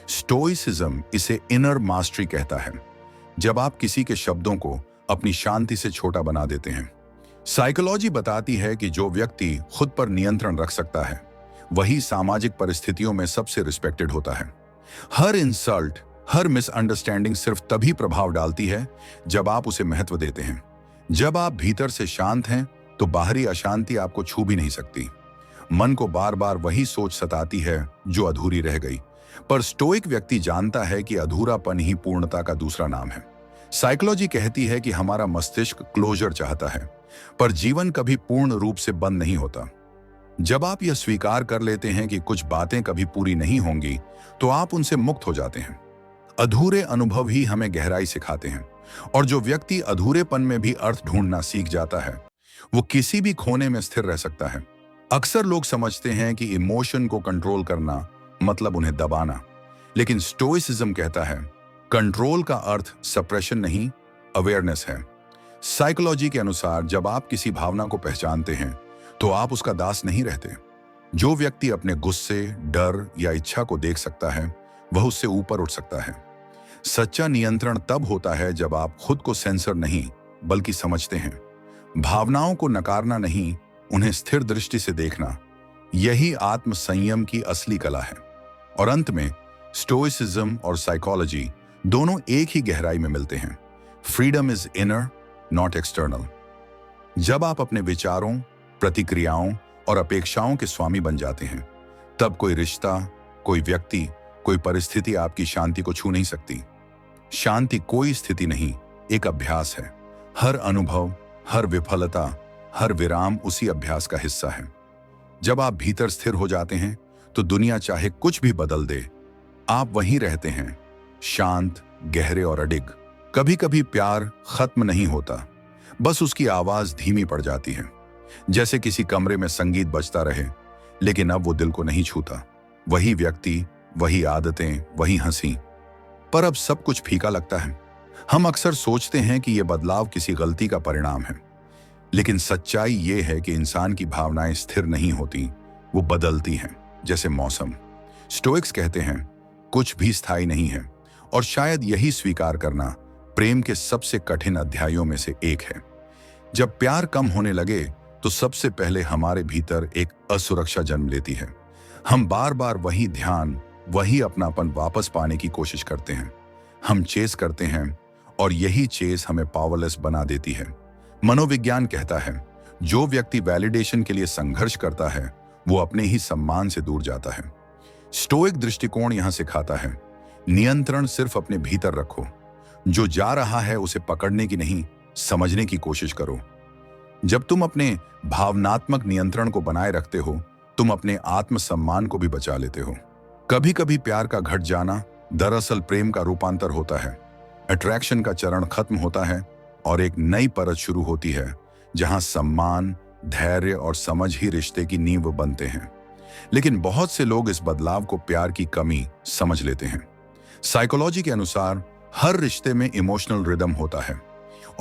स्टोइसिज्म इसे इनर मास्टरी कहता है, जब आप किसी के शब्दों को अपनी शांति से छोटा बना देते हैं। साइकोलॉजी बताती है कि जो व्यक्ति खुद पर नियंत्रण रख सकता है वही सामाजिक परिस्थितियों में सबसे रिस्पेक्टेड होता है। हर इंसल्ट, हर मिसअंडरस्टैंडिंग सिर्फ तभी प्रभाव डालती है जब आप उसे महत्व देते हैं। जब आप भीतर से शांत हैं तो बाहरी अशांति आपको छू भी नहीं सकती। मन को बार बार वही सोच सताती है जो अधूरी रह गई, पर स्टोइक व्यक्ति जानता है कि अधूरापन ही पूर्णता का दूसरा नाम है। साइकोलॉजी कहती है कि हमारा मस्तिष्क क्लोजर चाहता है, पर जीवन कभी पूर्ण रूप से बंद नहीं होता। जब आप यह स्वीकार कर लेते हैं कि कुछ बातें कभी पूरी नहीं होंगी तो आप उनसे मुक्त हो जाते हैं। अधूरे अनुभव ही हमें गहराई सिखाते हैं, और जो व्यक्ति अधूरेपन में भी अर्थ ढूंढना सीख जाता है वो किसी भी खोने में स्थिर रह सकता है। अक्सर लोग समझते हैं कि इमोशन को कंट्रोल करना मतलब उन्हें दबाना, लेकिन स्टोइसिज्म कहता है कंट्रोल का अर्थ सप्रेशन नहीं, अवेयरनेस है। साइकोलॉजी के अनुसार जब आप किसी भावना को पहचानते हैं तो आप उसका दास नहीं रहते। जो व्यक्ति अपने गुस्से, डर या इच्छा को देख सकता है वह उससे ऊपर उठ सकता है। सच्चा नियंत्रण तब होता है जब आप खुद को सेंसर नहीं बल्कि समझते हैं। भावनाओं को नकारना नहीं, उन्हें स्थिर दृष्टि से देखना, यही आत्म संयम की असली कला है। और अंत में स्टोइसिज्म और साइकोलॉजी दोनों एक ही गहराई में मिलते हैं। Freedom is inner, not external. जब आप अपने विचारों, प्रतिक्रियाओं और अपेक्षाओं के स्वामी बन जाते हैं तब कोई रिश्ता, कोई व्यक्ति, कोई परिस्थिति आपकी शांति को छू नहीं सकती। शांति कोई स्थिति नहीं, एक अभ्यास है। हर अनुभव, हर विफलता, हर विराम उसी अभ्यास का हिस्सा है। जब आप भीतर स्थिर हो जाते हैं तो दुनिया चाहे कुछ भी बदल दे, आप वहीं रहते हैं, शांत, गहरे और अडिग। कभी कभी प्यार खत्म नहीं होता, बस उसकी आवाज धीमी पड़ जाती है। जैसे किसी कमरे में संगीत बजता रहे लेकिन अब वो दिल को नहीं छूता। वही व्यक्ति, वही आदतें, वही हंसी, पर अब सब कुछ फीका लगता है। हम अक्सर सोचते हैं कि यह बदलाव किसी गलती का परिणाम है, लेकिन सच्चाई यह है कि इंसान की भावनाएं स्थिर नहीं होती, वो बदलती हैं जैसे मौसम। स्टोइक्स कहते हैं कुछ भी स्थायी नहीं है, और शायद यही स्वीकार करना प्रेम के सबसे कठिन अध्यायों में से एक है। जब प्यार कम होने लगे तो सबसे पहले हमारे भीतर एक असुरक्षा जन्म लेती है। हम बार बार वही ध्यान, वही अपनापन वापस पाने की कोशिश करते हैं। हम चेस करते हैं और यही चेस हमें पावरलेस बना देती है। मनोविज्ञान कहता है जो व्यक्ति वैलिडेशन के लिए संघर्ष करता है वो अपने ही सम्मान से दूर जाता है। स्टोइक दृष्टिकोण यहां सिखाता है नियंत्रण सिर्फ अपने भीतर रखो, जो जा रहा है उसे पकड़ने की नहीं, समझने की कोशिश करो। जब तुम अपने भावनात्मक नियंत्रण को बनाए रखते हो तुम अपने आत्मसम्मान को भी बचा लेते हो। कभी कभी प्यार का घट जाना दरअसल प्रेम का रूपांतर होता है। अट्रैक्शन का चरण खत्म होता है और एक नई परत शुरू होती है जहां सम्मान, धैर्य और समझ ही रिश्ते की नींव बनते हैं। लेकिन बहुत से लोग इस बदलाव को प्यार की कमी समझ लेते हैं। साइकोलॉजी के अनुसार हर रिश्ते में इमोशनल रिदम होता है,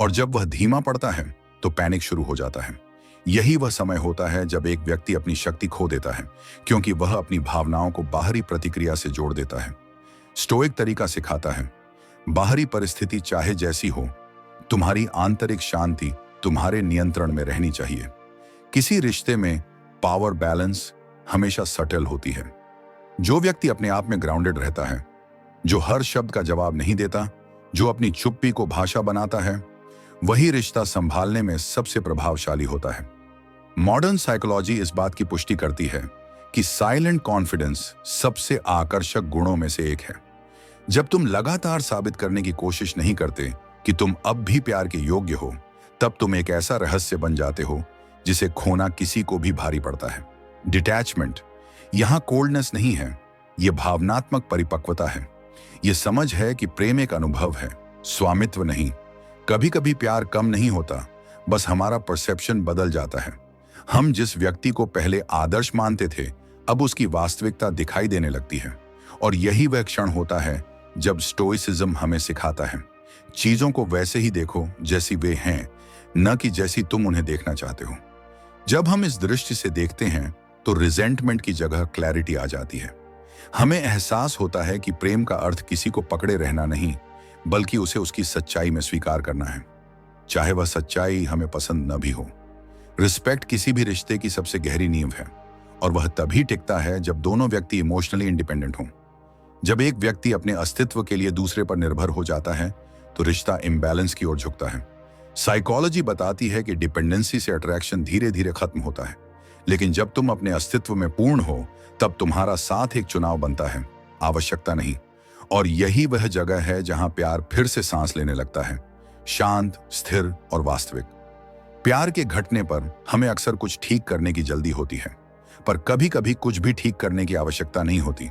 और जब वह धीमा पड़ता है तो पैनिक शुरू हो जाता है। यही वह समय होता है जब एक व्यक्ति अपनी शक्ति खो देता है, क्योंकि वह अपनी भावनाओं को बाहरी प्रतिक्रिया से जोड़ देता है। स्टोइक तरीका सिखाता है बाहरी परिस्थिति चाहे जैसी हो, तुम्हारी आंतरिक शांति तुम्हारे नियंत्रण में रहनी चाहिए। किसी रिश्ते में पावर बैलेंस हमेशा सटल होती है। जो व्यक्ति अपने आप में ग्राउंडेड रहता है, जो हर शब्द का जवाब नहीं देता, जो अपनी चुप्पी को भाषा बनाता है, वही रिश्ता संभालने में सबसे प्रभावशाली होता है। मॉडर्न साइकोलॉजी इस बात की पुष्टि करती है कि साइलेंट कॉन्फिडेंस सबसे आकर्षक गुणों में से एक है। जब तुम लगातार साबित करने की कोशिश नहीं करते कि तुम अब भी प्यार के योग्य हो, तब तुम एक ऐसा रहस्य बन जाते हो जिसे खोना किसी को भी भारी पड़ता है। डिटैचमेंट यहां कोल्डनेस नहीं है, यह भावनात्मक परिपक्वता है। यह समझ है कि प्रेम एक अनुभव है, स्वामित्व नहीं। कभी कभी प्यार कम नहीं होता, बस हमारा परसेप्शन बदल जाता है। हम जिस व्यक्ति को पहले आदर्श मानते थे अब उसकी वास्तविकता दिखाई देने लगती है। और यही वह क्षण होता है जब स्टोइसिज्म हमें सिखाता है चीजों को वैसे ही देखो जैसी वे हैं, न कि जैसी तुम उन्हें देखना चाहते हो। जब हम इस दृष्टि से देखते हैं तो रिजेंटमेंट की जगह क्लैरिटी आ जाती है। हमें एहसास होता है कि प्रेम का अर्थ किसी को पकड़े रहना नहीं, बल्कि उसे उसकी सच्चाई में स्वीकार करना है, चाहे वह सच्चाई हमें पसंद न भी हो। रिस्पेक्ट किसी भी रिश्ते की सबसे गहरी नींव है, और वह तभी टिकता है जब दोनों व्यक्ति इमोशनली इंडिपेंडेंट हों। जब एक व्यक्ति अपने अस्तित्व के लिए दूसरे पर निर्भर हो जाता है तो रिश्ता इम्बैलेंस की ओर झुकता है। साइकोलॉजी बताती है कि डिपेंडेंसी से अट्रैक्शन धीरे धीरे खत्म होता है, लेकिन जब तुम अपने अस्तित्व में पूर्ण हो तब तुम्हारा साथ एक चुनाव बनता है, आवश्यकता नहीं। और यही वह जगह है जहां प्यार फिर से सांस लेने लगता है, शांत, स्थिर और वास्तविक। प्यार के घटने पर हमें अक्सर कुछ ठीक करने की जल्दी होती है, पर कभी कभी कुछ भी ठीक करने की आवश्यकता नहीं होती।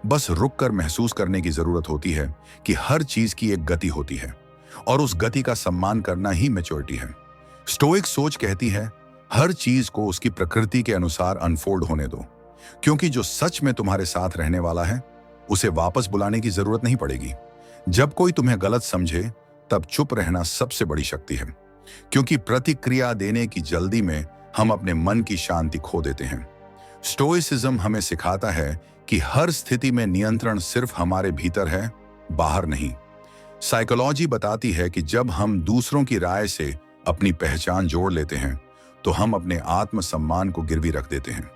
बस रुक कर महसूस करने की जरूरत होती है कि हर चीज की एक गति होती है और उस गति का सम्मान करना ही मैच्योरिटी है। स्टोइक सोच कहती है, हर चीज को उसकी प्रकृति के अनुसार अनफोल्ड होने दो, क्योंकि जो सच में तुम्हारे साथ रहने वाला है उसे वापस बुलाने की जरूरत नहीं पड़ेगी। जब कोई तुम्हें गलत समझे तब चुप रहना सबसे बड़ी शक्ति है, क्योंकि प्रतिक्रिया देने की जल्दी में हम अपने मन की शांति खो देते हैं। स्टोइसिज्म हमें सिखाता है कि हर स्थिति में नियंत्रण सिर्फ हमारे भीतर है, बाहर नहीं। साइकोलॉजी बताती है कि जब हम दूसरों की राय से अपनी पहचान जोड़ लेते हैं तो हम अपने आत्मसम्मान को गिरवी रख देते हैं।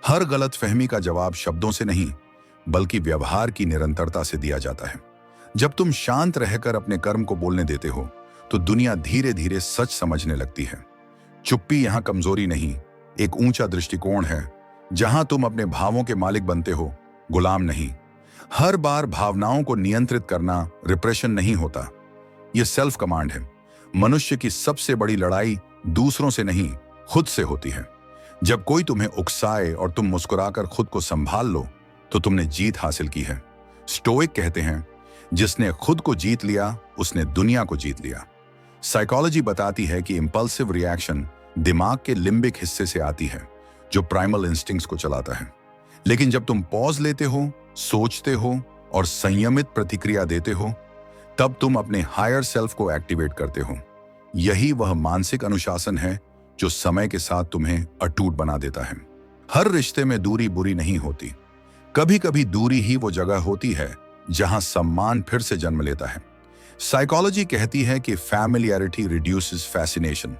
हर गलतफहमी का जवाब शब्दों से नहीं बल्कि व्यवहार की निरंतरता से दिया जाता है। जब तुम शांत रहकर अपने कर्म को बोलने देते हो तो दुनिया धीरे धीरे सच समझने लगती है। चुप्पी यहाँ कमजोरी नहीं, एक ऊंचा दृष्टिकोण है जहां तुम अपने भावों के मालिक बनते हो, गुलाम नहीं। हर बार भावनाओं को नियंत्रित करना रिप्रेशन नहीं होता, यह सेल्फ कमांड है। मनुष्य की सबसे बड़ी लड़ाई दूसरों से नहीं, खुद से होती है। जब कोई तुम्हें उकसाए और तुम मुस्कुराकर खुद को संभाल लो तो तुमने जीत हासिल की है। स्टोइक कहते हैं, जिसने खुद को जीत लिया उसने दुनिया को जीत लिया। साइकोलॉजी बताती है कि इंपल्सिव रिएक्शन दिमाग के लिम्बिक हिस्से से आती है जो प्राइमल इंस्टिंक्ट्स को चलाता है। लेकिन जब तुम पॉज लेते हो, सोचते हो और संयमित प्रतिक्रिया देते हो तब तुम अपने हायर सेल्फ को एक्टिवेट करते हो। यही वह मानसिक अनुशासन है जो समय के साथ तुम्हें अटूट बना देता है। हर रिश्ते में दूरी बुरी नहीं होती, कभी कभी दूरी ही वो जगह होती है जहां सम्मान फिर से जन्म लेता है। साइकोलॉजी कहती है कि फैमिलियरिटी रिड्यूसेस फैसिनेशन।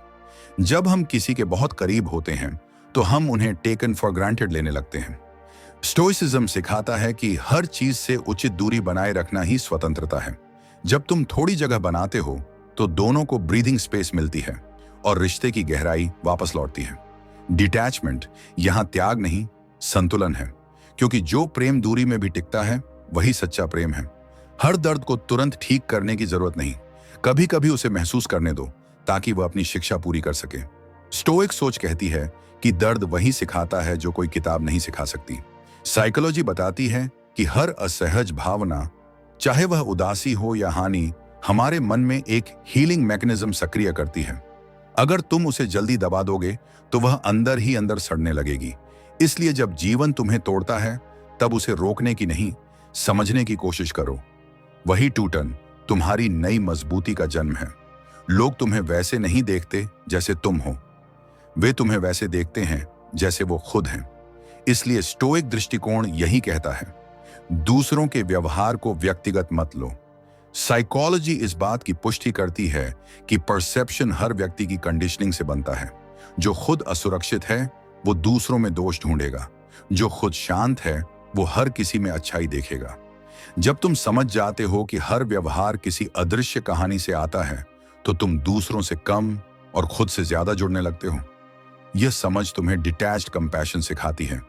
जब हम किसी के बहुत करीब होते हैं तो हम उन्हें टेकन फॉर ग्रांटेड लेने लगते हैं। स्टोइसिज्म सिखाता है कि हर चीज से उचित दूरी बनाए रखना ही स्वतंत्रता है। जब तुम थोड़ी जगह बनाते हो तो दोनों को ब्रीदिंग स्पेस मिलती है और रिश्ते की गहराई वापस लौटती है। डिटैचमेंट यहां त्याग नहीं, संतुलन है, क्योंकि जो प्रेम दूरी में भी टिकता है वही सच्चा प्रेम है। हर दर्द को तुरंत ठीक करने की जरूरत नहीं, कभी कभी उसे महसूस करने दो ताकि वह अपनी शिक्षा पूरी कर सके। स्टोइक सोच कहती है कि दर्द वही सिखाता है जो कोई किताब नहीं सिखा सकती। साइकोलॉजी बताती है कि हर असहज भावना, चाहे वह उदासी हो या हानि, हमारे मन में एक हीलिंग मैकेनिज्म सक्रिय करती है। अगर तुम उसे जल्दी दबा दोगे तो वह अंदर ही अंदर सड़ने लगेगी। इसलिए जब जीवन तुम्हें तोड़ता है तब उसे रोकने की नहीं, समझने की कोशिश करो। वही टूटन तुम्हारी नई मजबूती का जन्म है। लोग तुम्हें वैसे नहीं देखते जैसे तुम हो, वे तुम्हें वैसे देखते हैं जैसे वो खुद हैं। इसलिए स्टोइक दृष्टिकोण यही कहता है, दूसरों के व्यवहार को व्यक्तिगत मत लो। साइकोलॉजी इस बात की पुष्टि करती है कि परसेप्शन हर व्यक्ति की कंडीशनिंग से बनता है। जो खुद असुरक्षित है वो दूसरों में दोष ढूंढेगा, जो खुद शांत है वो हर किसी में अच्छाई देखेगा। जब तुम समझ जाते हो कि हर व्यवहार किसी अदृश्य कहानी से आता है तो तुम दूसरों से कम और खुद से ज्यादा जुड़ने लगते हो। यह समझ तुम्हें डिटैच्ड कंपैशन सिखाती है,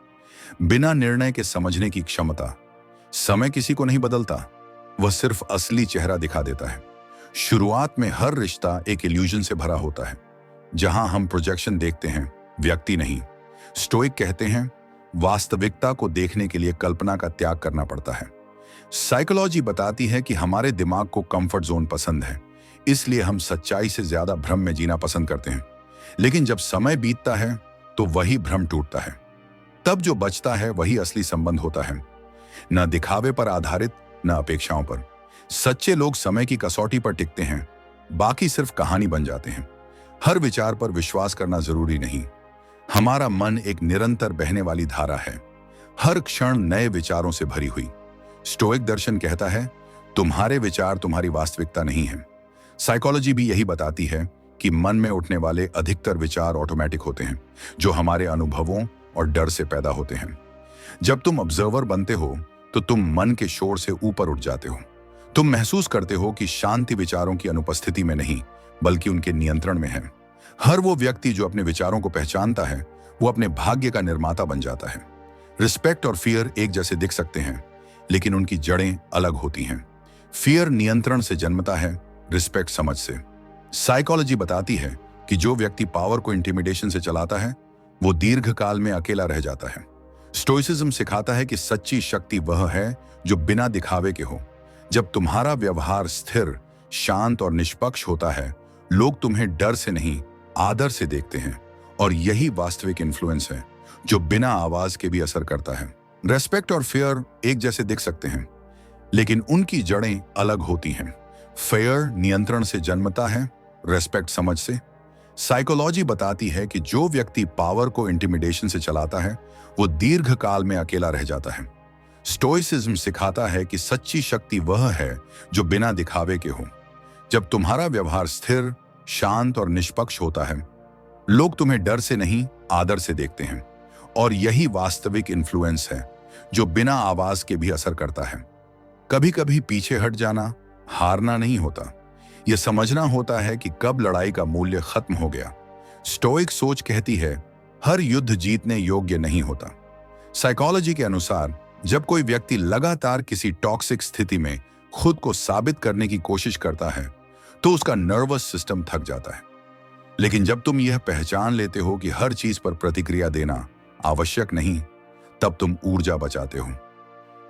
बिना निर्णय के समझने की क्षमता। समय किसी को नहीं बदलता, वह सिर्फ असली चेहरा दिखा देता है। शुरुआत में हर रिश्ता एक इल्यूजन से भरा होता है जहां हम प्रोजेक्शन देखते हैं, व्यक्ति नहीं। स्टोइक कहते हैं, वास्तविकता को देखने के लिए कल्पना का त्याग करना पड़ता है। साइकोलॉजी बताती है कि हमारे दिमाग को कंफर्ट जोन पसंद है, इसलिए हम सच्चाई से ज्यादा भ्रम में जीना पसंद करते हैं। लेकिन जब समय बीतता है तो वही भ्रम टूटता है। तब जो बचता है वही असली संबंध होता है, न दिखावे पर आधारित, न अपेक्षाओं पर। सच्चे लोग समय की कसौटी पर टिकते हैं, बाकी सिर्फ कहानी बन जाते हैं। हर विचार पर विश्वास करना जरूरी नहीं। हमारा मन एक निरंतर बहने वाली धारा है, हर क्षण नए विचारों से भरी हुई। स्टोइक दर्शन कहता है, तुम्हारे विचार तुम्हारी वास्तविकता नहीं है। साइकोलॉजी भी यही बताती है कि मन में उठने वाले अधिकतर विचार ऑटोमेटिक होते हैं, जो हमारे अनुभवों और डर से पैदा होते हैं। जब तुम ऑब्जर्वर बनते हो तो तुम मन के शोर से ऊपर उठ जाते हो। तुम महसूस करते हो कि शांति विचारों की अनुपस्थिति में नहीं बल्कि उनके नियंत्रण में है। हर वो व्यक्ति जो अपने विचारों को पहचानता है वो अपने भाग्य का निर्माता बन जाता है। रिस्पेक्ट और फियर एक जैसे दिख सकते हैं लेकिन उनकी जड़ें अलग होती हैं। फियर नियंत्रण से जन्मता है, रिस्पेक्ट समझ से। साइकोलॉजी बताती है कि जो व्यक्ति पावर को इंटिमिडेशन से चलाता है वो दीर्घकाल में अकेला रह जाता है। स्टोइसिज्म सिखाता है कि सच्ची शक्ति वह है जो बिना दिखावे के हो। जब तुम्हारा व्यवहार स्थिर, शांत और निष्पक्ष होता है, लोग तुम्हें डर से नहीं, आदर से देखते हैं। और यही वास्तविक इन्फ्लुएंस है जो बिना आवाज के भी असर करता है। रेस्पेक्ट और फेयर एक जैसे दिख सकते हैं, लेकिन उनकी जड़ें अलग होती हैं। फेयर नियंत्रण से जन्मता है, रेस्पेक्ट समझ से। साइकोलॉजी बताती है कि जो व्यक्ति पावर को इंटिमिडेशन से चलाता है, वो दीर्घ काल में अकेला रह जाता है। स्टोइसिज्म सिखाता है कि सच्ची शक्ति वह है जो बिना दिखावे के हो। जब तुम्हारा व्यवहार स्थिर, शांत और निष्पक्ष होता है, लोग तुम्हें डर से नहीं, आदर से देखते हैं। और यही वास्तविक इन्फ्लुएंस है जो बिना आवाज के भी असर करता है। कभी कभी पीछे हट जाना हारना नहीं होता, यह समझना होता है कि कब लड़ाई का मूल्य खत्म हो गया। स्टोइक सोच कहती है, हर युद्ध जीतने योग्य नहीं होता। साइकोलॉजी के अनुसार जब कोई व्यक्ति लगातार किसी टॉक्सिक स्थिति में खुद को साबित करने की कोशिश करता है, तो उसका नर्वस सिस्टम थक जाता है। लेकिन जब तुम यह पहचान लेते हो कि हर चीज पर प्रतिक्रिया देना आवश्यक नहीं, तब तुम ऊर्जा बचाते हो।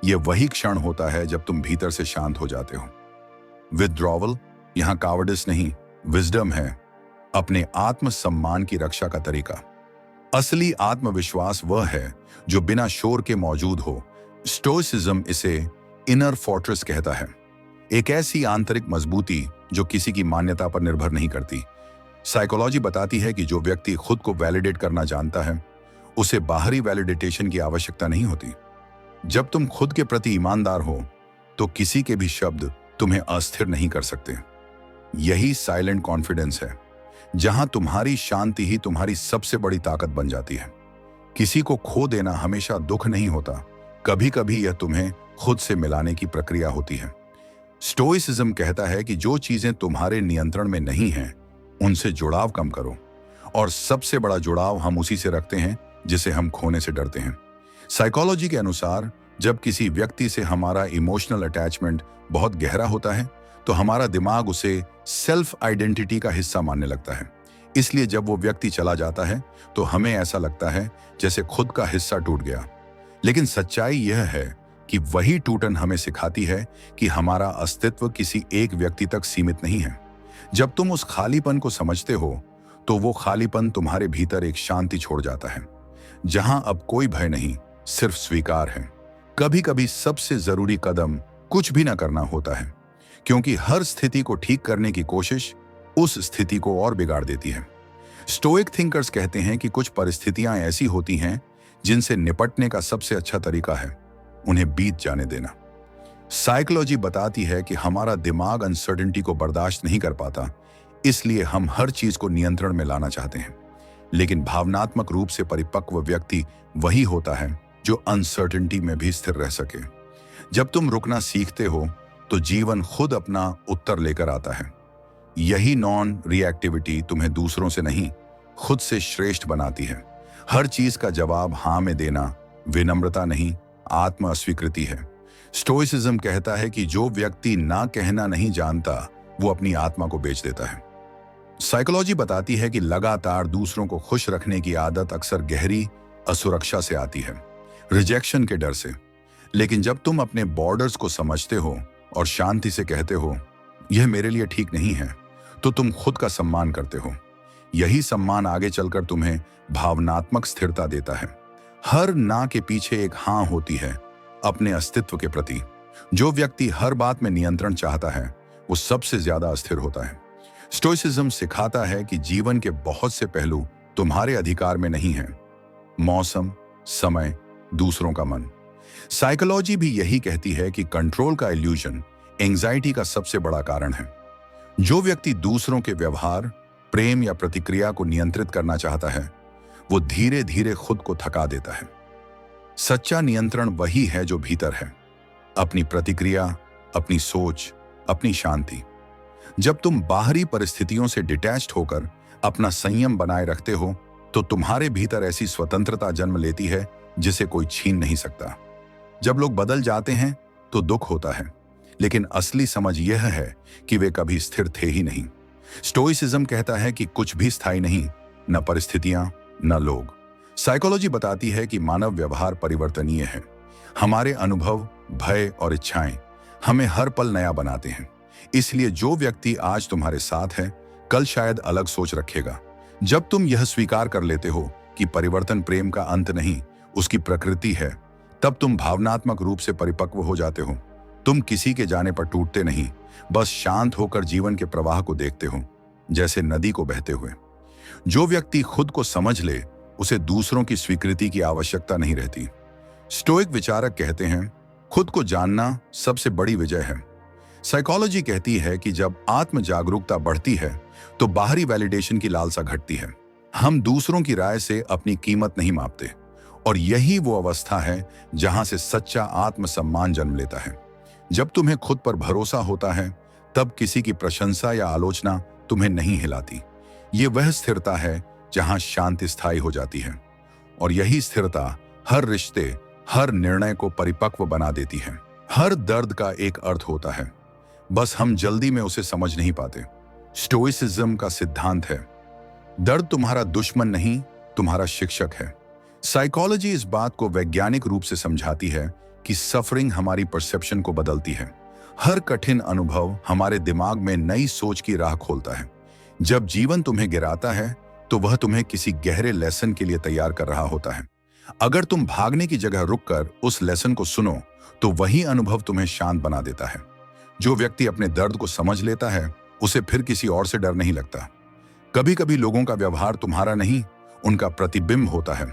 यह वही क्षण होता है जब तुम भीतर से शांत हो जाते हो। विथड्रॉवल यहां कावर्डिस नहीं, विजडम है, अपने आत्मसम्मान की रक्षा का तरीका। असली आत्मविश्वास वह है जो बिना शोर के मौजूद हो। स्टोइसिज्म इसे इनर फोर्ट्रेस कहता है, एक ऐसी आंतरिक मजबूती जो किसी की मान्यता पर निर्भर नहीं करती। साइकोलॉजी बताती है कि जो व्यक्ति खुद को वैलिडेट करना जानता है, उसे बाहरी वैलिडेटेशन की आवश्यकता नहीं होती। जब तुम खुद के प्रति ईमानदार हो, तो किसी के भी शब्द तुम्हें अस्थिर नहीं कर सकते। यही साइलेंट कॉन्फिडेंस है, जहां तुम्हारी शांति ही तुम्हारी सबसे बड़ी ताकत बन जाती है। किसी को खो देना हमेशा दुख नहीं होता, कभी कभी यह तुम्हें खुद से मिलाने की प्रक्रिया होती है। स्टोइसिज्म कहता है कि जो चीजें तुम्हारे नियंत्रण में नहीं हैं, उनसे जुड़ाव कम करो। और सबसे बड़ा जुड़ाव हम उसी से रखते हैं जिसे हम खोने से डरते हैं। साइकोलॉजी के अनुसार जब किसी व्यक्ति से हमारा इमोशनल अटैचमेंट बहुत गहरा होता है, तो हमारा दिमाग उसे सेल्फ आइडेंटिटी का हिस्सा मानने लगता है। इसलिए जब वो व्यक्ति चला जाता है, तो हमें ऐसा लगता है जैसे खुद का हिस्सा टूट गया। लेकिन सच्चाई यह है कि वही टूटन हमें सिखाती है कि हमारा अस्तित्व किसी एक व्यक्ति तक सीमित नहीं है। जब तुम उस खालीपन को समझते हो, तो वो खालीपन तुम्हारे भीतर एक शांति छोड़ जाता है, जहां अब कोई भय नहीं, सिर्फ स्वीकार है। कभी कभी सबसे जरूरी कदम कुछ भी ना करना होता है, क्योंकि हर स्थिति को ठीक करने की कोशिश उस स्थिति को और बिगाड़ देती है। स्टोइक थिंकर्स कहते हैं कि कुछ परिस्थितियां ऐसी होती हैं जिनसे निपटने का सबसे अच्छा तरीका है उन्हें बीत जाने देना। साइकोलॉजी बताती है कि हमारा दिमाग अनसर्टेनिटी को बर्दाश्त नहीं कर पाता, इसलिए हम हर चीज को नियंत्रण में लाना चाहते हैं। लेकिन भावनात्मक रूप से परिपक्व व्यक्ति वही होता है जो अनसर्टेनिटी में भी स्थिर रह सके। जब तुम रुकना सीखते हो, तो जीवन खुद अपना उत्तर लेकर आता है। यही नॉन रिएक्टिविटी तुम्हें दूसरों से नहीं, खुद से श्रेष्ठ बनाती है। हर चीज का जवाब हाँ में देना विनम्रता नहीं, आत्म अस्वीकृति है। स्टोइसिज्म कहता है कि जो व्यक्ति ना कहना नहीं जानता, वो अपनी आत्मा को बेच देता है। साइकोलॉजी बताती है कि लगातार दूसरों को खुश रखने की आदत अक्सर गहरी असुरक्षा से आती है, रिजेक्शन के डर से। लेकिन जब तुम अपने बॉर्डर्स को समझते हो और शांति से कहते हो यह मेरे लिए ठीक नहीं है, तो तुम खुद का सम्मान करते हो। यही सम्मान आगे चलकर तुम्हें भावनात्मक स्थिरता देता है। हर ना के पीछे एक हाँ होती है अपने अस्तित्व के प्रति। जो व्यक्ति हर बात में नियंत्रण चाहता है, वो सबसे ज्यादा अस्थिर होता है। स्टोइसिज्म सिखाता है कि जीवन के बहुत से पहलू तुम्हारे अधिकार में नहीं हैं। मौसम, समय, दूसरों का मन। साइकोलॉजी भी यही कहती है कि कंट्रोल का इल्यूजन एंजाइटी का सबसे बड़ा कारण है। जो व्यक्ति दूसरों के व्यवहार, प्रेम या प्रतिक्रिया को नियंत्रित करना चाहता है, वो धीरे धीरे खुद को थका देता है। सच्चा नियंत्रण वही है जो भीतर है, अपनी प्रतिक्रिया, अपनी सोच, अपनी शांति। जब तुम बाहरी परिस्थितियों से डिटैच्ड होकर अपना संयम बनाए रखते हो, तो तुम्हारे भीतर ऐसी स्वतंत्रता जन्म लेती है जिसे कोई छीन नहीं सकता। जब लोग बदल जाते हैं तो दुख होता है, लेकिन असली समझ यह है कि वे कभी स्थिर थे ही नहीं। स्टोइसिज्म कहता है कि कुछ भी स्थायी नहीं, न परिस्थितियां, न लोग। साइकोलॉजी बताती है कि मानव व्यवहार परिवर्तनीय है। हमारे अनुभव, भय और इच्छाएं हमें हर पल नया बनाते हैं। इसलिए जो व्यक्ति आज तुम्हारे साथ है, कल शायद अलग सोच रखेगा। जब तुम यह स्वीकार कर लेते हो कि परिवर्तन प्रेम का अंत नहीं, उसकी प्रकृति है, तब तुम भावनात्मक रूप से परिपक्व हो जाते हो। तुम किसी के जाने पर टूटते नहीं, बस शांत होकर जीवन के प्रवाह को देखते हो, जैसे नदी को बहते हुए। जो व्यक्ति खुद को समझ ले, उसे दूसरों की स्वीकृति की आवश्यकता नहीं रहती। स्टोइक विचारक कहते हैं, खुद को जानना सबसे बड़ी विजय है। साइकोलॉजी कहती है कि जब आत्म जागरूकता बढ़ती है तो बाहरी वैलिडेशन की लालसा घटती है। हम दूसरों की राय से अपनी कीमत नहीं मापते, और यही वो अवस्था है जहां से सच्चा आत्मसम्मान जन्म लेता है। जब तुम्हें खुद पर भरोसा होता है, तब किसी की प्रशंसा या आलोचना तुम्हें नहीं हिलाती। ये वह स्थिरता है जहां शांति स्थायी हो जाती है, और यही स्थिरता हर रिश्ते, हर निर्णय को परिपक्व बना देती है। हर दर्द का एक अर्थ होता है, बस हम जल्दी में उसे समझ नहीं पाते। स्टोइसिज्म का सिद्धांत है, दर्द तुम्हारा दुश्मन नहीं, तुम्हारा शिक्षक है। साइकोलॉजी इस बात को वैज्ञानिक रूप से समझाती है कि सफरिंग हमारी परसेप्शन को बदलती है। हर कठिन अनुभव हमारे दिमाग में नई सोच की राह खोलता है। जब जीवन तुम्हें गिराता है, तो वह तुम्हें किसी गहरे लेसन के लिए तैयार कर रहा होता है। अगर तुम भागने की जगह रुककर उस लेसन को सुनो, तो वही अनुभव तुम्हें शांत बना देता है। जो व्यक्ति अपने दर्द को समझ लेता है, उसे फिर किसी और से डर नहीं लगता। कभी कभी लोगों का व्यवहार तुम्हारा नहीं, उनका प्रतिबिंब होता है।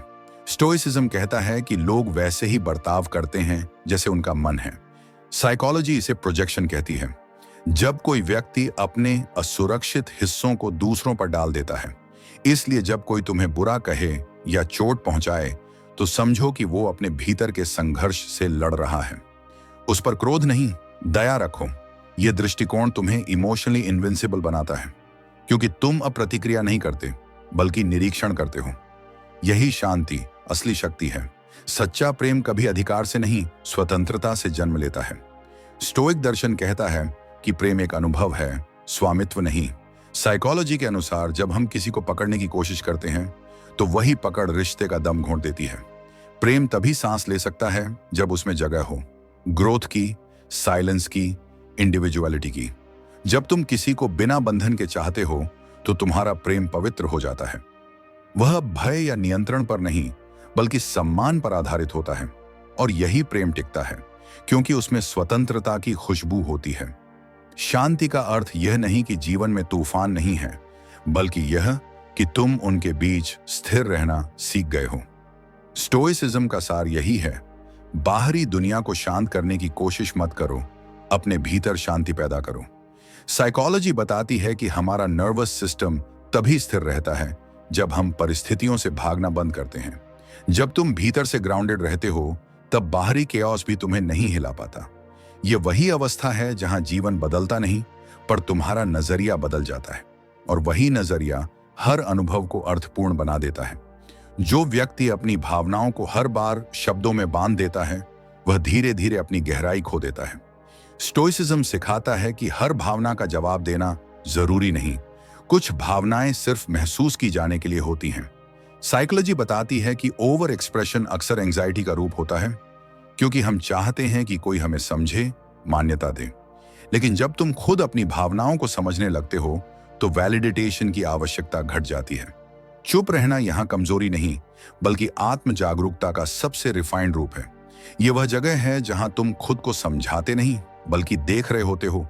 स्टोइसिज्म कहता है कि लोग वैसे ही बर्ताव करते हैं जैसे उनका मन है। साइकोलॉजी इसे प्रोजेक्शन कहती है। जब कोई व्यक्ति अपने असुरक्षित हिस्सों को दूसरों पर डाल देता है, इसलिए जब कोई तुम्हें बुरा कहे या चोट पहुंचाए, तो समझो कि वो अपने भीतर के संघर्ष से लड़ रहा है। उस पर क्रोध नहीं, दया रखो। यह दृष्टिकोण तुम्हें इमोशनली इनविंसिबल बनाता है, क्योंकि तुम अब प्रतिक्रिया नहीं करते, बल्कि निरीक्षण करते हो। यही शांति, असली शक्ति है। सच्चा प्रेम कभी अधिकार से नहीं, स्वतंत्रता से जन्म लेता है। स्टोइक दर्शन कहता है कि प्रेम एक अनुभव है, स्वामित्व नहीं। साइकोलॉजी के अनुसार जब हम किसी को पकड़ने की कोशिश करते हैं, तो वही पकड़ रिश्ते का दम घोंट देती है। प्रेम तभी सांस ले सकता है जब उसमें जगह हो, ग्रोथ की, साइलेंस की, इंडिविजुअलिटी की। जब तुम किसी को बिना बंधन के चाहते हो, तो तुम्हारा प्रेम पवित्र हो जाता है। वह भय या नियंत्रण पर नहीं, बल्कि सम्मान पर आधारित होता है। और यही प्रेम टिकता है, क्योंकि उसमें स्वतंत्रता की खुशबू होती है। शांति का अर्थ यह नहीं कि जीवन में तूफान नहीं है, बल्कि यह कि तुम उनके बीच स्थिर रहना सीख गए हो। स्टोइसिज्म का सार यही है, बाहरी दुनिया को शांत करने की कोशिश मत करो, अपने भीतर शांति पैदा करो। साइकोलॉजी बताती है कि हमारा नर्वस सिस्टम तभी स्थिर रहता है जब हम परिस्थितियों से भागना बंद करते हैं। जब तुम भीतर से ग्राउंडेड रहते हो, तब बाहरी केओस भी तुम्हें नहीं हिला पाता। यह वही अवस्था है जहां जीवन बदलता नहीं, पर तुम्हारा नजरिया बदल जाता है, और वही नजरिया हर अनुभव को अर्थपूर्ण बना देता है। जो व्यक्ति अपनी भावनाओं को हर बार शब्दों में बांध देता है, वह धीरे धीरे अपनी गहराई खो देता है। स्टोइसिज्म सिखाता है कि हर भावना का जवाब देना जरूरी नहीं, कुछ भावनाएं सिर्फ महसूस की जाने के लिए होती हैं। साइकोलॉजी बताती है कि ओवर एक्सप्रेशन अक्सर एंजाइटी का रूप होता है, क्योंकि हम चाहते हैं कि कोई हमें समझे, मान्यता दे। लेकिन जब तुम खुद अपनी भावनाओं को समझने लगते हो, तो वैलिडेशन की आवश्यकता घट जाती है। चुप रहना यहां कमजोरी नहीं, बल्कि आत्म जागरूकता का सबसे रिफाइंड रूप है। यह वह जगह है जहां तुम खुद को समझाते नहीं, बल्कि देख रहे होते हो,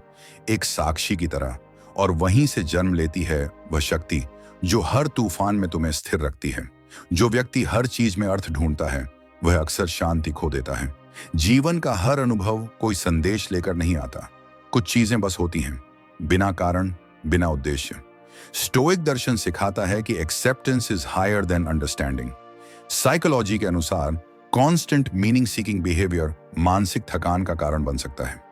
एक साक्षी की तरह। और वहीं से जन्म लेती है वह शक्ति जो हर तूफान में तुम्हें स्थिर रखती है। जो व्यक्ति हर चीज में अर्थ ढूंढता है, वह अक्सर शांति खो देता है। जीवन का हर अनुभव कोई संदेश लेकर नहीं आता, कुछ चीजें बस होती हैं, बिना कारण, बिना उद्देश्य। स्टोइक दर्शन सिखाता है कि acceptance is higher than understanding. Psychology के अनुसार कांस्टेंट मीनिंग सीकिंग बिहेवियर मानसिक थकान का कारण बन सकता है।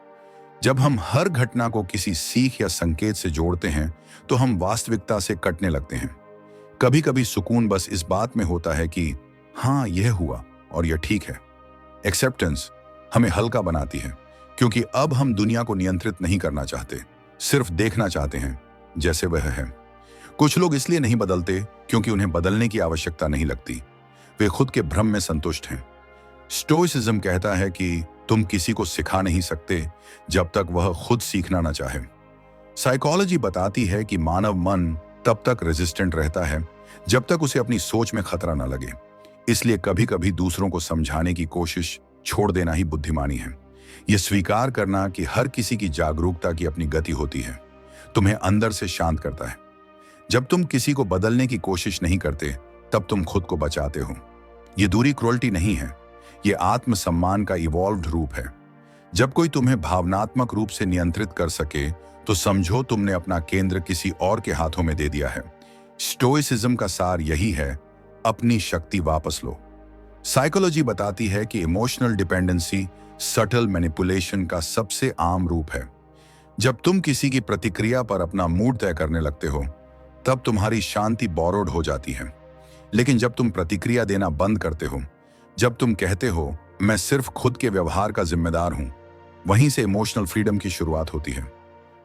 जब हम हर घटना को किसी सीख या संकेत से जोड़ते हैं, तो हम वास्तविकता से कटने लगते हैं। कभी कभी सुकून बस इस बात में होता है कि हाँ, यह हुआ और यह ठीक है। एक्सेप्टेंस हमें हल्का बनाती है, क्योंकि अब हम दुनिया को नियंत्रित नहीं करना चाहते, सिर्फ देखना चाहते हैं जैसे वह है। कुछ लोग इसलिए नहीं बदलते क्योंकि उन्हें बदलने की आवश्यकता नहीं लगती। वे खुद के भ्रम में संतुष्ट हैं। स्टोइसिज्म कहता है कि तुम किसी को सिखा नहीं सकते जब तक वह खुद सीखना न चाहे। साइकोलॉजी बताती है कि मानव मन तब तक रेजिस्टेंट रहता है जब तक उसे अपनी सोच में खतरा न लगे। इसलिए कभी कभी दूसरों को समझाने की कोशिश छोड़ देना ही बुद्धिमानी है। यह स्वीकार करना कि हर किसी की जागरूकता की अपनी गति होती है, तुम्हें अंदर से शांत करता है। जब तुम किसी को बदलने की कोशिश नहीं करते, तब तुम खुद को बचाते हो। यह दूरी क्रूरल्टी नहीं है, यह आत्मसम्मान का इवॉल्व्ड रूप है। जब कोई तुम्हें भावनात्मक रूप से नियंत्रित कर सके, तो समझो तुमने अपना केंद्र किसी और के हाथों में दे दिया है। स्टोइसिज्म का सार यही है, अपनी शक्ति वापस लो। साइकोलॉजी बताती है कि इमोशनल डिपेंडेंसी सटल मैनिपुलेशन का सबसे आम रूप है। जब तुम किसी की प्रतिक्रिया पर अपना मूड तय करने लगते हो, तब तुम्हारी शांति बोरोड हो जाती है। लेकिन जब तुम प्रतिक्रिया देना बंद करते हो, जब तुम कहते हो मैं सिर्फ खुद के व्यवहार का जिम्मेदार हूं, वहीं से इमोशनल फ्रीडम की शुरुआत होती है।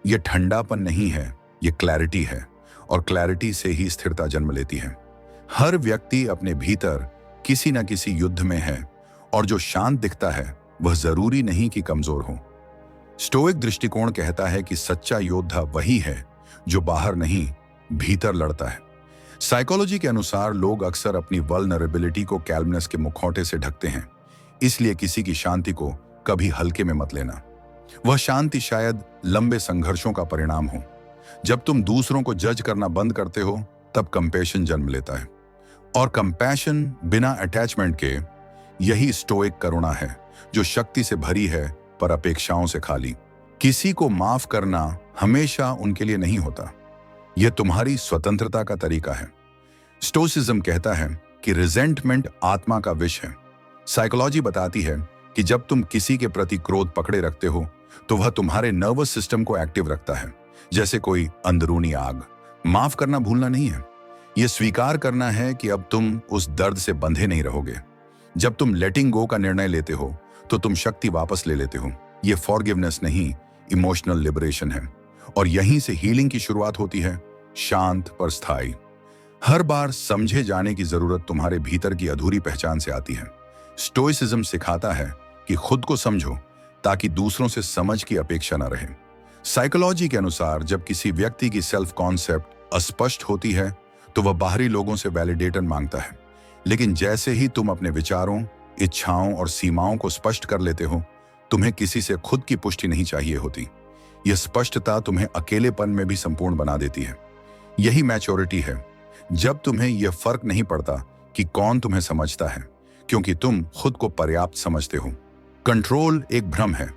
यह ठंडापन नहीं है, यह क्लैरिटी है, और क्लैरिटी से ही स्थिरता जन्म लेती है। हर व्यक्ति अपने भीतर किसी न किसी युद्ध में है, और जो शांत दिखता है वह जरूरी नहीं कि कमजोर हो। स्टोइक दृष्टिकोण कहता है कि सच्चा योद्धा वही है जो बाहर नहीं, भीतर लड़ता है। साइकोलॉजी के अनुसार लोग अक्सर अपनी वल्नरेबिलिटी को कैल्मनेस के मुखौटे से ढकते हैं। इसलिए किसी की शांति को कभी हल्के में मत लेना। वह शांति शायद लंबे संघर्षों का परिणाम हो। जब तुम दूसरों को जज करना बंद करते हो, तब कंपैशन जन्म लेता है। और कंपैशन बिना अटैचमेंट के, यही स्टोइक करुणा है, जो शक्ति से भरी है पर अपेक्षाओं से खाली। किसी को माफ करना हमेशा उनके लिए नहीं होता, यह तुम्हारी स्वतंत्रता का तरीका है। स्टोइसिज्म कहता है कि रिजेंटमेंट आत्मा का विष है। साइकोलॉजी बताती है कि जब तुम किसी के प्रति क्रोध पकड़े रखते हो, तो वह तुम्हारे नर्वस सिस्टम को एक्टिव रखता है, जैसे कोई अंदरूनी आग। माफ करना भूलना नहीं है, यह स्वीकार करना है कि अब तुम उस दर्द से बंधे नहीं रहोगे। जब तुम लेटिंग गो का निर्णय लेते हो, तो तुम शक्ति वापस ले लेते हो। यह फॉरगिवनेस नहीं, इमोशनल लिबरेशन है। और यहीं से हीलिंग की शुरुआत होती है, शांत पर स्थायी। हर बार समझे जाने की जरूरत तुम्हारे भीतर की अधूरी पहचान से आती है। स्टोइसिज्म सिखाता है कि खुद को समझो ताकि दूसरों से समझ की अपेक्षा न रहे। साइकोलॉजी के अनुसार जब किसी व्यक्ति की सेल्फ कॉन्सेप्ट अस्पष्ट होती है, तो वह बाहरी लोगों से वैलिडेशन मांगता है। लेकिन जैसे ही तुम अपने विचारों, इच्छाओं और सीमाओं को स्पष्ट कर लेते हो, तुम्हें किसी से खुद की पुष्टि नहीं चाहिए होती। यह स्पष्टता तुम्हें अकेलेपन में भी संपूर्ण बना देती है। यही मैच्योरिटी है, जब तुम्हें यह फर्क नहीं पड़ता कि कौन तुम्हें समझता है, क्योंकि तुम खुद को पर्याप्त समझते हो। कंट्रोल एक भ्रम है,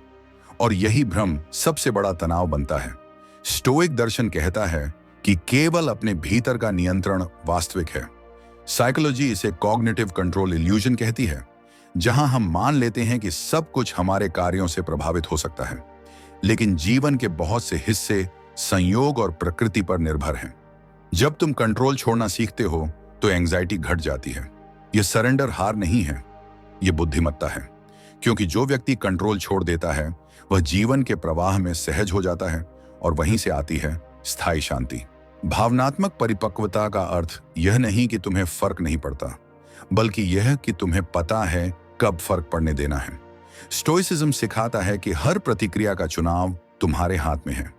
और यही भ्रम सबसे बड़ा तनाव बनता है। स्टोइक दर्शन कहता है कि केवल अपने भीतर का नियंत्रण वास्तविक है। साइकोलॉजी इसे कॉग्निटिव कंट्रोल इल्यूजन कहती है, जहां हम मान लेते हैं कि सब कुछ हमारे कार्यों से प्रभावित हो सकता है, लेकिन जीवन के बहुत से हिस्से संयोग और प्रकृति पर निर्भर हैं। जब तुम कंट्रोल छोड़ना सीखते हो, तो एंजाइटी घट जाती है। यह सरेंडर हार नहीं है, यह बुद्धिमत्ता है। क्योंकि जो व्यक्ति कंट्रोल छोड़ देता है, वह जीवन के प्रवाह में सहज हो जाता है, और वहीं से आती है स्थायी शांति। भावनात्मक परिपक्वता का अर्थ यह नहीं कि तुम्हें फर्क नहीं पड़ता, बल्कि यह कि तुम्हें पता है कब फर्क पड़ने देना है। स्टोइसिज्म सिखाता है कि हर प्रतिक्रिया का चुनाव तुम्हारे हाथ में है।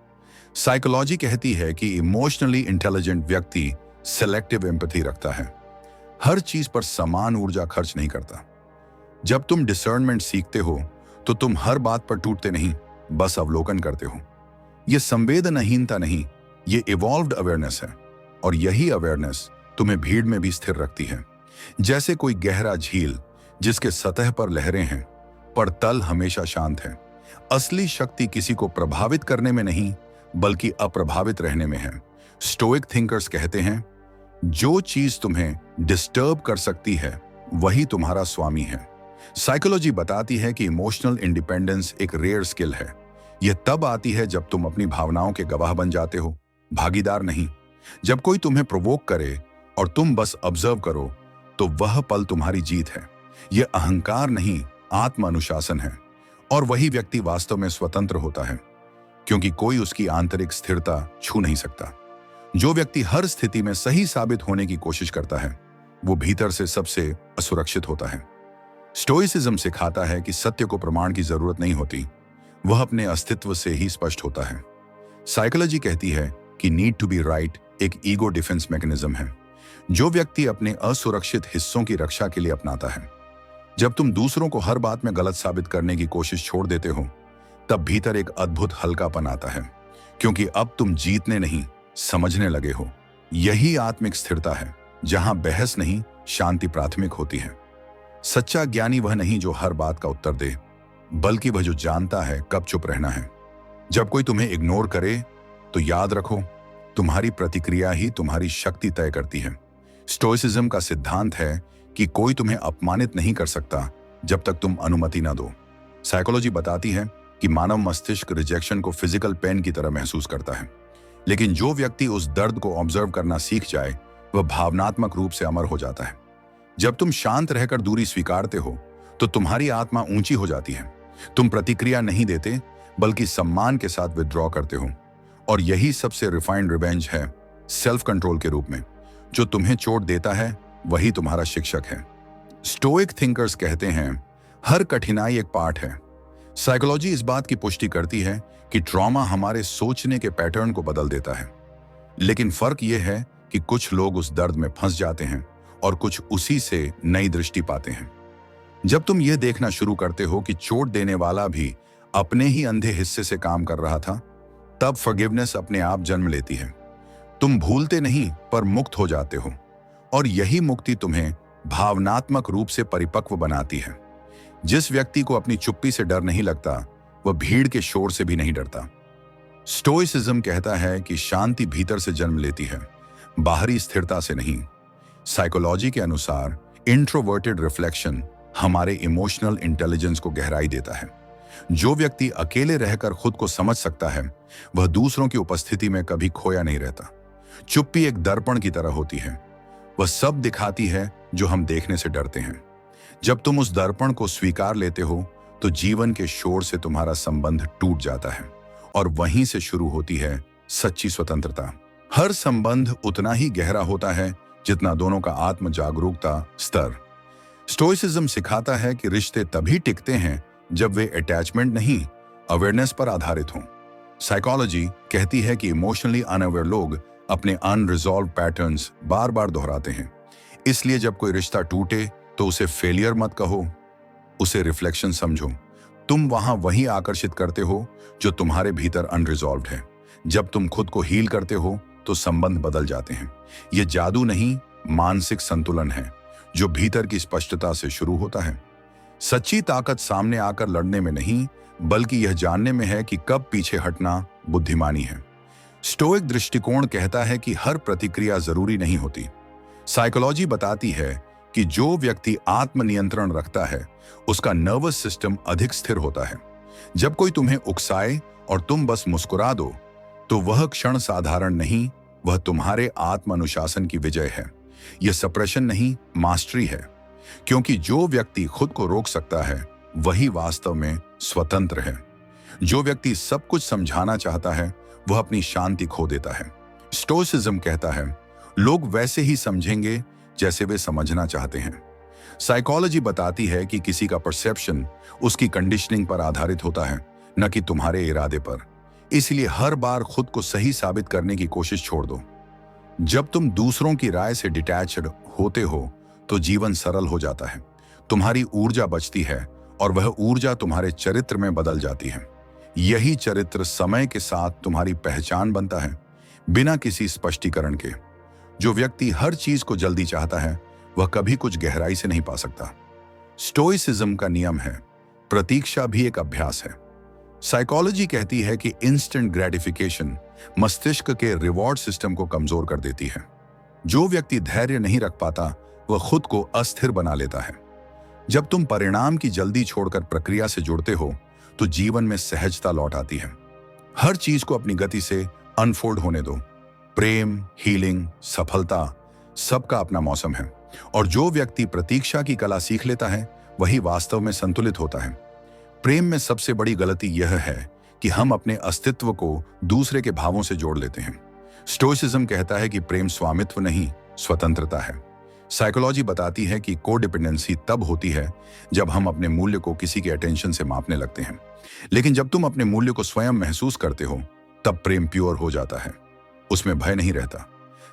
साइकोलॉजी कहती है कि इमोशनली इंटेलिजेंट व्यक्ति सेलेक्टिव एम्पैथी रखता है, हर चीज पर समान ऊर्जा खर्च नहीं करता। जब तुम डिसर्नमेंट सीखते हो, तो तुम हर बात पर टूटते नहीं, बस अवलोकन करते हो। यह संवेदनहीनता नहीं, यह इवॉल्व्ड अवेयरनेस है, और यही अवेयरनेस तुम्हें भीड़ में भी स्थिर रखती है। जैसे कोई गहरा झील जिसके सतह पर लहरें हैं, पर तल हमेशा शांत है। असली शक्ति किसी को प्रभावित करने में नहीं, बल्कि अप्रभावित रहने में है। स्टोइक थिंकर्स कहते हैं, जो चीज तुम्हें डिस्टर्ब कर सकती है, वही तुम्हारा स्वामी है। साइकोलॉजी बताती है कि इमोशनल इंडिपेंडेंस एक रेयर स्किल है। यह तब आती है जब तुम अपनी भावनाओं के गवाह बन जाते हो, भागीदार नहीं। जब कोई तुम्हें प्रोवोक करे और तुम बस ऑब्जर्व करो, तो वह पल तुम्हारी जीत है। यह अहंकार नहीं, आत्म अनुशासन है। और वही व्यक्ति वास्तव में स्वतंत्र होता है, क्योंकि कोई उसकी आंतरिक स्थिरता छू नहीं सकता। जो व्यक्ति हर स्थिति में सही साबित होने की कोशिश करता है, वो भीतर से सबसे असुरक्षित होता है। स्टोइसिज्म सिखाता है कि सत्य को प्रमाण की जरूरत नहीं होती, वह अपने अस्तित्व से ही स्पष्ट होता है। साइकोलॉजी कहती है कि नीड टू बी राइट एक ईगो डिफेंस मैकेनिज्म है, जो व्यक्ति अपने असुरक्षित हिस्सों की रक्षा के लिए अपनाता है। जब तुम दूसरों को हर बात में गलत साबित करने की कोशिश छोड़ देते हो, तब भीतर एक अद्भुत हल्कापन आता है, क्योंकि अब तुम जीतने नहीं, समझने लगे हो। यही आत्मिक स्थिरता है, जहां बहस नहीं, शांति प्राथमिक होती है। सच्चा ज्ञानी वह नहीं जो हर बात का उत्तर दे, बल्कि वह जो जानता है कब चुप रहना है। जब कोई तुम्हें इग्नोर करे, तो याद रखो, तुम्हारी प्रतिक्रिया ही तुम्हारी शक्ति तय करती है। स्टोइसिज्म का सिद्धांत है कि कोई तुम्हें अपमानित नहीं कर सकता जब तक तुम अनुमति ना दो। साइकोलॉजी बताती है कि मानव मस्तिष्क रिजेक्शन को फिजिकल पेन की तरह महसूस करता है, लेकिन जो व्यक्ति उस दर्द को ऑब्जर्व करना सीख जाए, वह भावनात्मक रूप से अमर हो जाता है। जब तुम शांत रहकर दूरी स्वीकारते हो, तो तुम्हारी आत्मा ऊंची हो जाती है। तुम प्रतिक्रिया नहीं देते, बल्कि सम्मान के साथ विथड्रॉ करते हो। और यही सबसे रिफाइंड रिवेंज है, सेल्फ कंट्रोल के रूप में। जो तुम्हें चोट देता है, वही तुम्हारा शिक्षक है। स्टोइक थिंकर्स कहते हैं, हर कठिनाई एक पाठ है। साइकोलॉजी इस बात की पुष्टि करती है कि ट्रॉमा हमारे सोचने के पैटर्न को बदल देता है, लेकिन फर्क यह है कि कुछ लोग उस दर्द में फंस जाते हैं और कुछ उसी से नई दृष्टि पाते हैं। जब तुम यह देखना शुरू करते हो कि चोट देने वाला भी अपने ही अंधे हिस्से से काम कर रहा था, तब फॉरगिवनेस अपने आप जन्म लेती है। तुम भूलते नहीं, पर मुक्त हो जाते हो, और यही मुक्ति तुम्हें भावनात्मक रूप से परिपक्व बनाती है। जिस व्यक्ति को अपनी चुप्पी से डर नहीं लगता, वह भीड़ के शोर से भी नहीं डरता। स्टोइसिज्म कहता है कि शांति भीतर से जन्म लेती है, बाहरी स्थिरता से नहीं। साइकोलॉजी के अनुसार इंट्रोवर्टेड रिफ्लेक्शन हमारे इमोशनल इंटेलिजेंस को गहराई देता है। जो व्यक्ति अकेले रहकर खुद को समझ सकता है, वह दूसरों की उपस्थिति में कभी खोया नहीं रहता। चुप्पी एक दर्पण की तरह होती है, वह सब दिखाती है जो हम देखने से डरते हैं। जब तुम उस दर्पण को स्वीकार लेते हो, तो जीवन के शोर से तुम्हारा संबंध टूट जाता है, और वहीं से शुरू होती है सच्ची स्वतंत्रता। हर संबंध उतना ही गहरा होता है जितना दोनों का आत्म जागरूकता स्तर। स्टोइसिज्म सिखाता है कि रिश्ते तभी टिकते हैं जब वे अटैचमेंट नहीं, अवेयरनेस पर आधारित हों। साइकोलॉजी कहती है कि इमोशनली अनअवेयर लोग अपने अनरिजॉल्व पैटर्न्स बार बार दोहराते हैं। इसलिए जब कोई रिश्ता टूटे, तो उसे फेलियर मत कहो, उसे रिफ्लेक्शन समझो। तुम वहां वही आकर्षित करते हो जो तुम्हारे भीतर अनरिजॉल्व्ड है। जब तुम खुद को हील करते हो, तो संबंध बदल जाते हैं। यह जादू नहीं, मानसिक संतुलन है, जो भीतर की स्पष्टता से शुरू होता है। सच्ची ताकत सामने आकर लड़ने में नहीं, बल्कि यह जानने में है कि कब पीछे हटना बुद्धिमानी है। स्टोइक दृष्टिकोण कहता है कि हर प्रतिक्रिया जरूरी नहीं होती। साइकोलॉजी बताती है कि जो व्यक्ति आत्मनियंत्रण रखता है, उसका नर्वस सिस्टम अधिक स्थिर होता है। जब कोई तुम्हें उकसाए और तुम बस मुस्कुरा दो, तो वह क्षण साधारण नहीं, वह तुम्हारे आत्म अनुशासन की विजय है। यह सप्रेशन नहीं, मास्टरी है। क्योंकि जो व्यक्ति खुद को रोक सकता है, वही वास्तव में स्वतंत्र है। जो व्यक्ति सब कुछ समझाना चाहता है, वह अपनी शांति खो देता है। स्टोइसिज्म कहता है, लोग वैसे ही समझेंगे जैसे वे समझना चाहते हैं। साइकोलॉजी बताती है कि किसी का परसेप्शन उसकी कंडीशनिंग पर आधारित होता है, न कि तुम्हारे इरादे पर। इसलिए हर बार खुद को सही साबित करने की कोशिश छोड़ दो। जब तुम दूसरों की राय से डिटैच्ड होते हो, तो जीवन सरल हो जाता है। तुम्हारी ऊर्जा बचती है, और वह ऊर्जा तुम्हारे चरित्र में बदल जाती है। यही चरित्र समय के साथ तुम्हारी पहचान बनता है, बिना किसी स्पष्टीकरण के। जो व्यक्ति हर चीज को जल्दी चाहता है, वह कभी कुछ गहराई से नहीं पा सकता। स्टोइसिज्म का नियम है, प्रतीक्षा भी एक अभ्यास है। साइकोलॉजी कहती है कि इंस्टेंट ग्रेटिफिकेशन मस्तिष्क के रिवॉर्ड सिस्टम को कमजोर कर देती है। जो व्यक्ति धैर्य नहीं रख पाता, वह खुद को अस्थिर बना लेता है। जब तुम परिणाम की जल्दी छोड़कर प्रक्रिया से जुड़ते हो, तो जीवन में सहजता लौट आती है। हर चीज को अपनी गति से अनफोल्ड होने दो। प्रेम, हीलिंग, सफलता, सबका अपना मौसम है। और जो व्यक्ति प्रतीक्षा की कला सीख लेता है, वही वास्तव में संतुलित होता है। प्रेम में सबसे बड़ी गलती यह है कि हम अपने अस्तित्व को दूसरे के भावों से जोड़ लेते हैं। स्टोइसिज्म कहता है कि प्रेम स्वामित्व नहीं, स्वतंत्रता है। साइकोलॉजी बताती है कि कोडिपेंडेंसी तब होती है जब हम अपने मूल्य को किसी के अटेंशन से मापने लगते हैं। लेकिन जब तुम अपने मूल्य को स्वयं महसूस करते हो, तब प्रेम प्योर हो जाता है। उसमें भय नहीं रहता।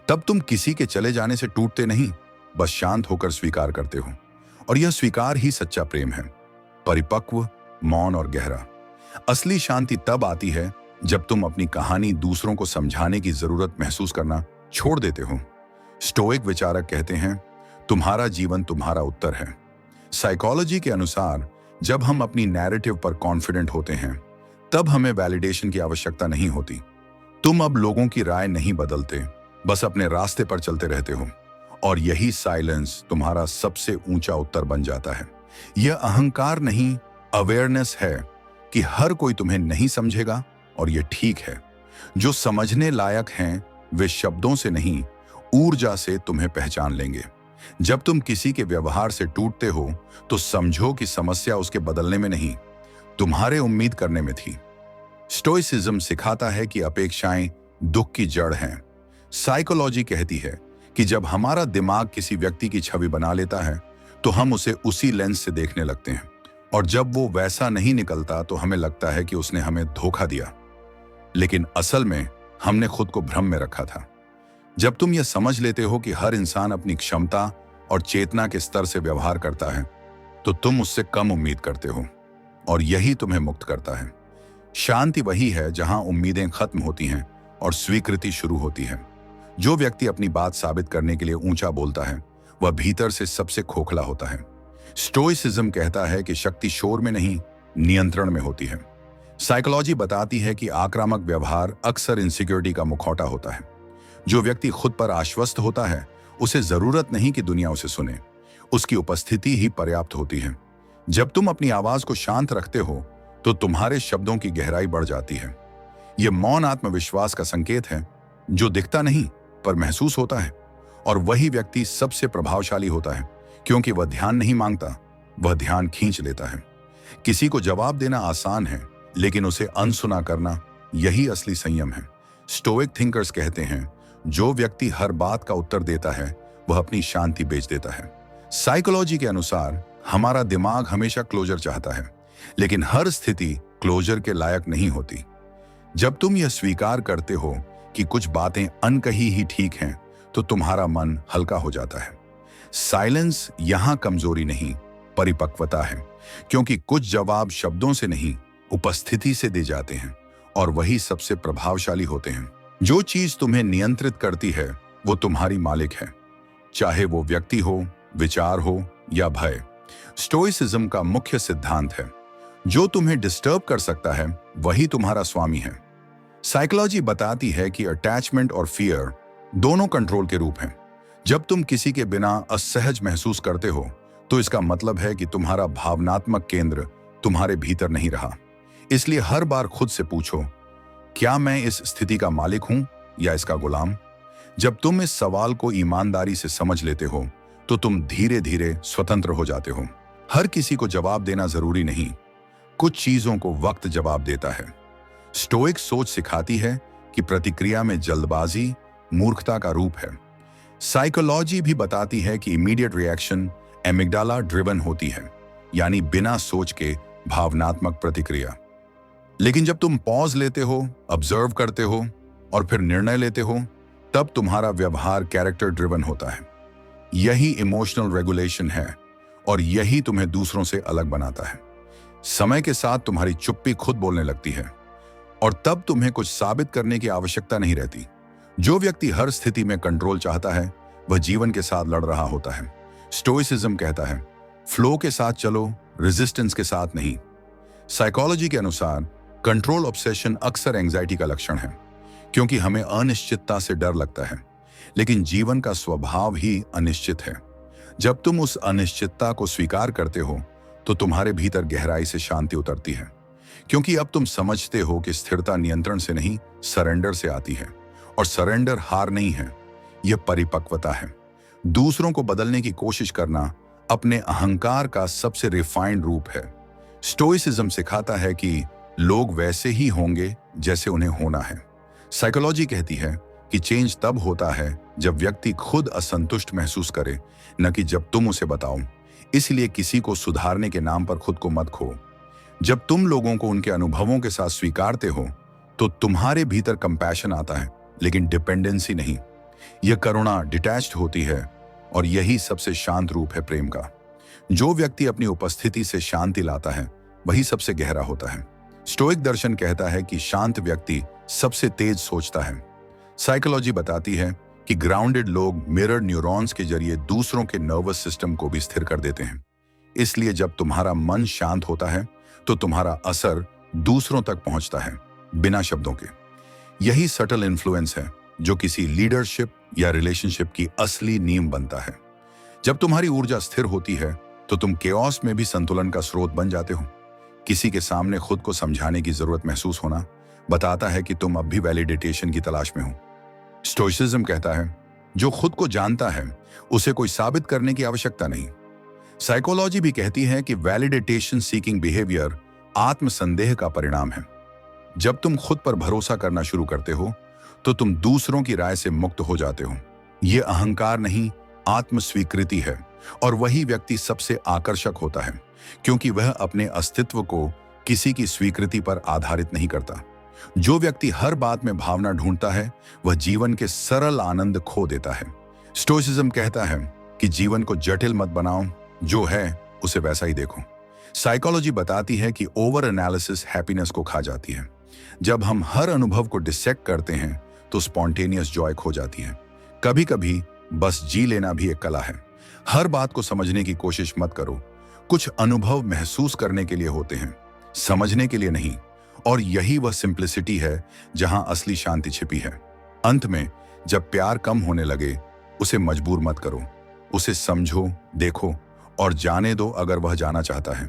तब तुम किसी के चले जाने से टूटते नहीं, बस शांत होकर स्वीकार करते हो। और यह स्वीकार ही सच्चा प्रेम है, परिपक्व, मौन और गहरा। असली शांति तब आती है जब तुम अपनी कहानी दूसरों को समझाने की जरूरत महसूस करना छोड़ देते हो। स्टोइक विचारक कहते हैं, तुम्हारा जीवन तुम्हारा उत्तर है। साइकोलॉजी के अनुसार जब हम अपनी नैरेटिव पर कॉन्फिडेंट होते हैं, तब हमें वैलिडेशन की आवश्यकता नहीं होती। तुम अब लोगों की राय नहीं बदलते, बस अपने रास्ते पर चलते रहते हो। और यही साइलेंस तुम्हारा सबसे ऊंचा उत्तर बन जाता है। यह अहंकार नहीं, अवेयरनेस है कि हर कोई तुम्हें नहीं समझेगा और यह ठीक है। जो समझने लायक हैं वे शब्दों से नहीं, ऊर्जा से तुम्हें पहचान लेंगे। जब तुम किसी के व्यवहार से टूटते हो तो समझो कि समस्या उसके बदलने में नहीं, तुम्हारे उम्मीद करने में थी। स्टोइसिज्म सिखाता है कि अपेक्षाएं दुख की जड़ हैं। साइकोलॉजी कहती है कि जब हमारा दिमाग किसी व्यक्ति की छवि बना लेता है तो हम उसे उसी लेंस से देखने लगते हैं, और जब वो वैसा नहीं निकलता तो हमें लगता है कि उसने हमें धोखा दिया। लेकिन असल में हमने खुद को भ्रम में रखा था। जब तुम यह समझ लेते हो कि हर इंसान अपनी क्षमता और चेतना के स्तर से व्यवहार करता है, तो तुम उससे कम उम्मीद करते हो, और यही तुम्हें मुक्त करता है। शांति वही है जहां उम्मीदें खत्म होती हैं और स्वीकृति शुरू होती है। जो व्यक्ति अपनी बात साबित करने के लिए ऊंचा बोलता है, वह भीतर से सबसे खोखला होता है। स्टोइसिज्म कहता है कि शक्ति शोर में नहीं, नियंत्रण में होती है। साइकोलॉजी बताती है कि आक्रामक व्यवहार अक्सर इनसिक्योरिटी का मुखौटा होता है। जो व्यक्ति खुद पर आश्वस्त होता है, उसे जरूरत नहीं कि दुनिया उसे सुने, उसकी उपस्थिति ही पर्याप्त होती है। जब तुम अपनी आवाज को शांत रखते हो तो तुम्हारे शब्दों की गहराई बढ़ जाती है। यह मौन आत्मविश्वास का संकेत है, जो दिखता नहीं पर महसूस होता है। और वही व्यक्ति सबसे प्रभावशाली होता है, क्योंकि वह ध्यान नहीं मांगता, वह ध्यान खींच लेता है। किसी को जवाब देना आसान है, लेकिन उसे अनसुना करना, यही असली संयम है। स्टोइक थिंकर्स कहते हैं, जो व्यक्ति हर बात का उत्तर देता है वह अपनी शांति बेच देता है। साइकोलॉजी के अनुसार हमारा दिमाग हमेशा क्लोजर चाहता है, लेकिन हर स्थिति क्लोजर के लायक नहीं होती। जब तुम यह स्वीकार करते हो कि कुछ बातें अनकही ही ठीक हैं, तो तुम्हारा मन हल्का हो जाता है। साइलेंस यहां कमजोरी नहीं, परिपक्वता है, क्योंकि कुछ जवाब शब्दों से नहीं, उपस्थिति से दे जाते हैं, और वही सबसे प्रभावशाली होते हैं। जो चीज तुम्हें नियंत्रित करती है वो तुम्हारी मालिक है, चाहे वो व्यक्ति हो, विचार हो या भय। स्टोइसिज्म का मुख्य सिद्धांत है, जो तुम्हें डिस्टर्ब कर सकता है वही तुम्हारा स्वामी है। साइकोलॉजी बताती है कि अटैचमेंट और फियर दोनों कंट्रोल के रूप हैं। जब तुम किसी के बिना असहज महसूस करते हो तो इसका मतलब है कि तुम्हारा भावनात्मक केंद्र तुम्हारे भीतर नहीं रहा। इसलिए हर बार खुद से पूछो, क्या मैं इस स्थिति का मालिक हूं या इसका गुलाम? जब तुम इस सवाल को ईमानदारी से समझ लेते हो तो तुम धीरे धीरे स्वतंत्र हो जाते हो। हर किसी को जवाब देना जरूरी नहीं, कुछ चीजों को वक्त जवाब देता है। स्टोइक सोच सिखाती है कि प्रतिक्रिया में जल्दबाजी मूर्खता का रूप है। साइकोलॉजी भी बताती है कि इमीडिएट रिएक्शन एमिग्डाला ड्रिवन होती है, यानी बिना सोच के भावनात्मक प्रतिक्रिया। लेकिन जब तुम पॉज लेते हो, ऑब्जर्व करते हो और फिर निर्णय लेते हो, तब तुम्हारा व्यवहार कैरेक्टर ड्रिवन होता है। यही इमोशनल रेगुलेशन है, और यही तुम्हें दूसरों से अलग बनाता है। समय के साथ तुम्हारी चुप्पी खुद बोलने लगती है, और तब तुम्हें कुछ साबित करने की आवश्यकता नहीं रहती। जो व्यक्ति हर स्थिति में कंट्रोल चाहता है वह जीवन के साथ लड़ रहा होता है। स्टोइसिज्म कहता है, फ्लो के साथ चलो, रेजिस्टेंस के साथ नहीं। साइकोलॉजी के अनुसार कंट्रोल ऑब्सेशन अक्सर एंजाइटी का लक्षण है, क्योंकि हमें अनिश्चितता से डर लगता है। लेकिन जीवन का स्वभाव ही अनिश्चित है। जब तुम उस अनिश्चितता को स्वीकार करते हो तो तुम्हारे भीतर गहराई से शांति उतरती है, क्योंकि अब तुम समझते हो कि स्थिरता नियंत्रण से नहीं, सरेंडर से आती है। और सरेंडर हार नहीं है, यह परिपक्वता है। दूसरों को बदलने की कोशिश करना अपने अहंकार का सबसे रिफाइंड रूप है। स्टोइसिज्म सिखाता है कि लोग वैसे ही होंगे जैसे उन्हें होना है। साइकोलॉजी कहती है कि चेंज तब होता है जब व्यक्ति खुद असंतुष्ट महसूस करे, न कि जब तुम उसे बताओ। इसलिए किसी को सुधारने के नाम पर खुद को मत खो। जब तुम लोगों को उनके अनुभवों के साथ स्वीकारते हो तो तुम्हारे भीतर कंपैशन आता है, लेकिन डिपेंडेंसी नहीं। यह करुणा डिटैच्ड होती है और यही सबसे शांत रूप है प्रेम का। जो व्यक्ति अपनी उपस्थिति से शांति लाता है वही सबसे गहरा होता है। स्टोइक दर्शन कहता है कि शांत व्यक्ति सबसे तेज सोचता है। साइकोलॉजी बताती है कि ग्राउंडेड लोग मिरर न्यूरॉन्स के जरिए दूसरों के नर्वस सिस्टम को भी स्थिर कर देते हैं। इसलिए जब तुम्हारा मन शांत होता है तो तुम्हारा असर दूसरों तक पहुंचता है, बिना शब्दों के। यही सटल इन्फ्लुएंस है जो किसी लीडरशिप या रिलेशनशिप की असली नींव बनता है। जब तुम्हारी ऊर्जा स्थिर होती है तो तुम केओस में भी संतुलन का स्रोत बन जाते हो। किसी के सामने खुद को समझाने की जरूरत महसूस होना बताता है कि तुम अब भी वैलिडेटेशन की तलाश में हो। स्टोइसिज्म कहता है जो खुद को जानता है उसे कोई साबित करने की आवश्यकता नहीं। साइकोलॉजी भी कहती है कि वैलिडेटेशन सीकिंग बिहेवियर आत्मसंदेह का परिणाम है। जब तुम खुद पर भरोसा करना शुरू करते हो तो तुम दूसरों की राय से मुक्त हो जाते हो। यह अहंकार नहीं, आत्मस्वीकृति है। और वही व्यक्ति सबसे आकर्षक होता है क्योंकि वह अपने अस्तित्व को किसी की स्वीकृति पर आधारित नहीं करता। जो व्यक्ति हर बात में भावना ढूंढता है वह जीवन के सरल आनंद खो देता है। स्टोइसिज्म कहता है कि जीवन को जटिल मत बनाओ, जो है उसे वैसा ही देखो। साइकोलॉजी बताती है कि ओवर एनालिसिस हैप्पीनेस को खा जाती है। जब हम हर अनुभव को डिसेक्ट करते हैं तो स्पॉन्टेनियस जॉय खो जाती है। कभी कभी बस जी लेना भी एक कला है। हर बात को समझने की कोशिश मत करो। कुछ अनुभव महसूस करने के लिए होते हैं, समझने के लिए नहीं। और यही वह सिंप्लिसिटी है जहां असली शांति छिपी है। अंत में जब प्यार कम होने लगे उसे मजबूर मत करो। उसे समझो, देखो और जाने दो अगर वह जाना चाहता है।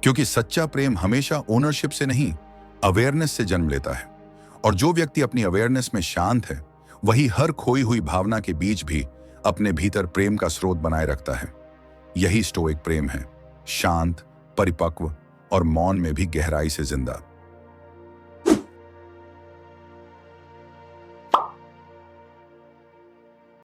क्योंकि सच्चा प्रेम हमेशा ओनरशिप से नहीं, अवेयरनेस से जन्म लेता है। और जो व्यक्ति अपनी अवेयरनेस में शांत है वही हर खोई हुई भावना के बीच भी अपने भीतर प्रेम का स्रोत बनाए रखता है। यही स्टोइक प्रेम है, शांत, परिपक्व और मौन में भी गहराई से जिंदा।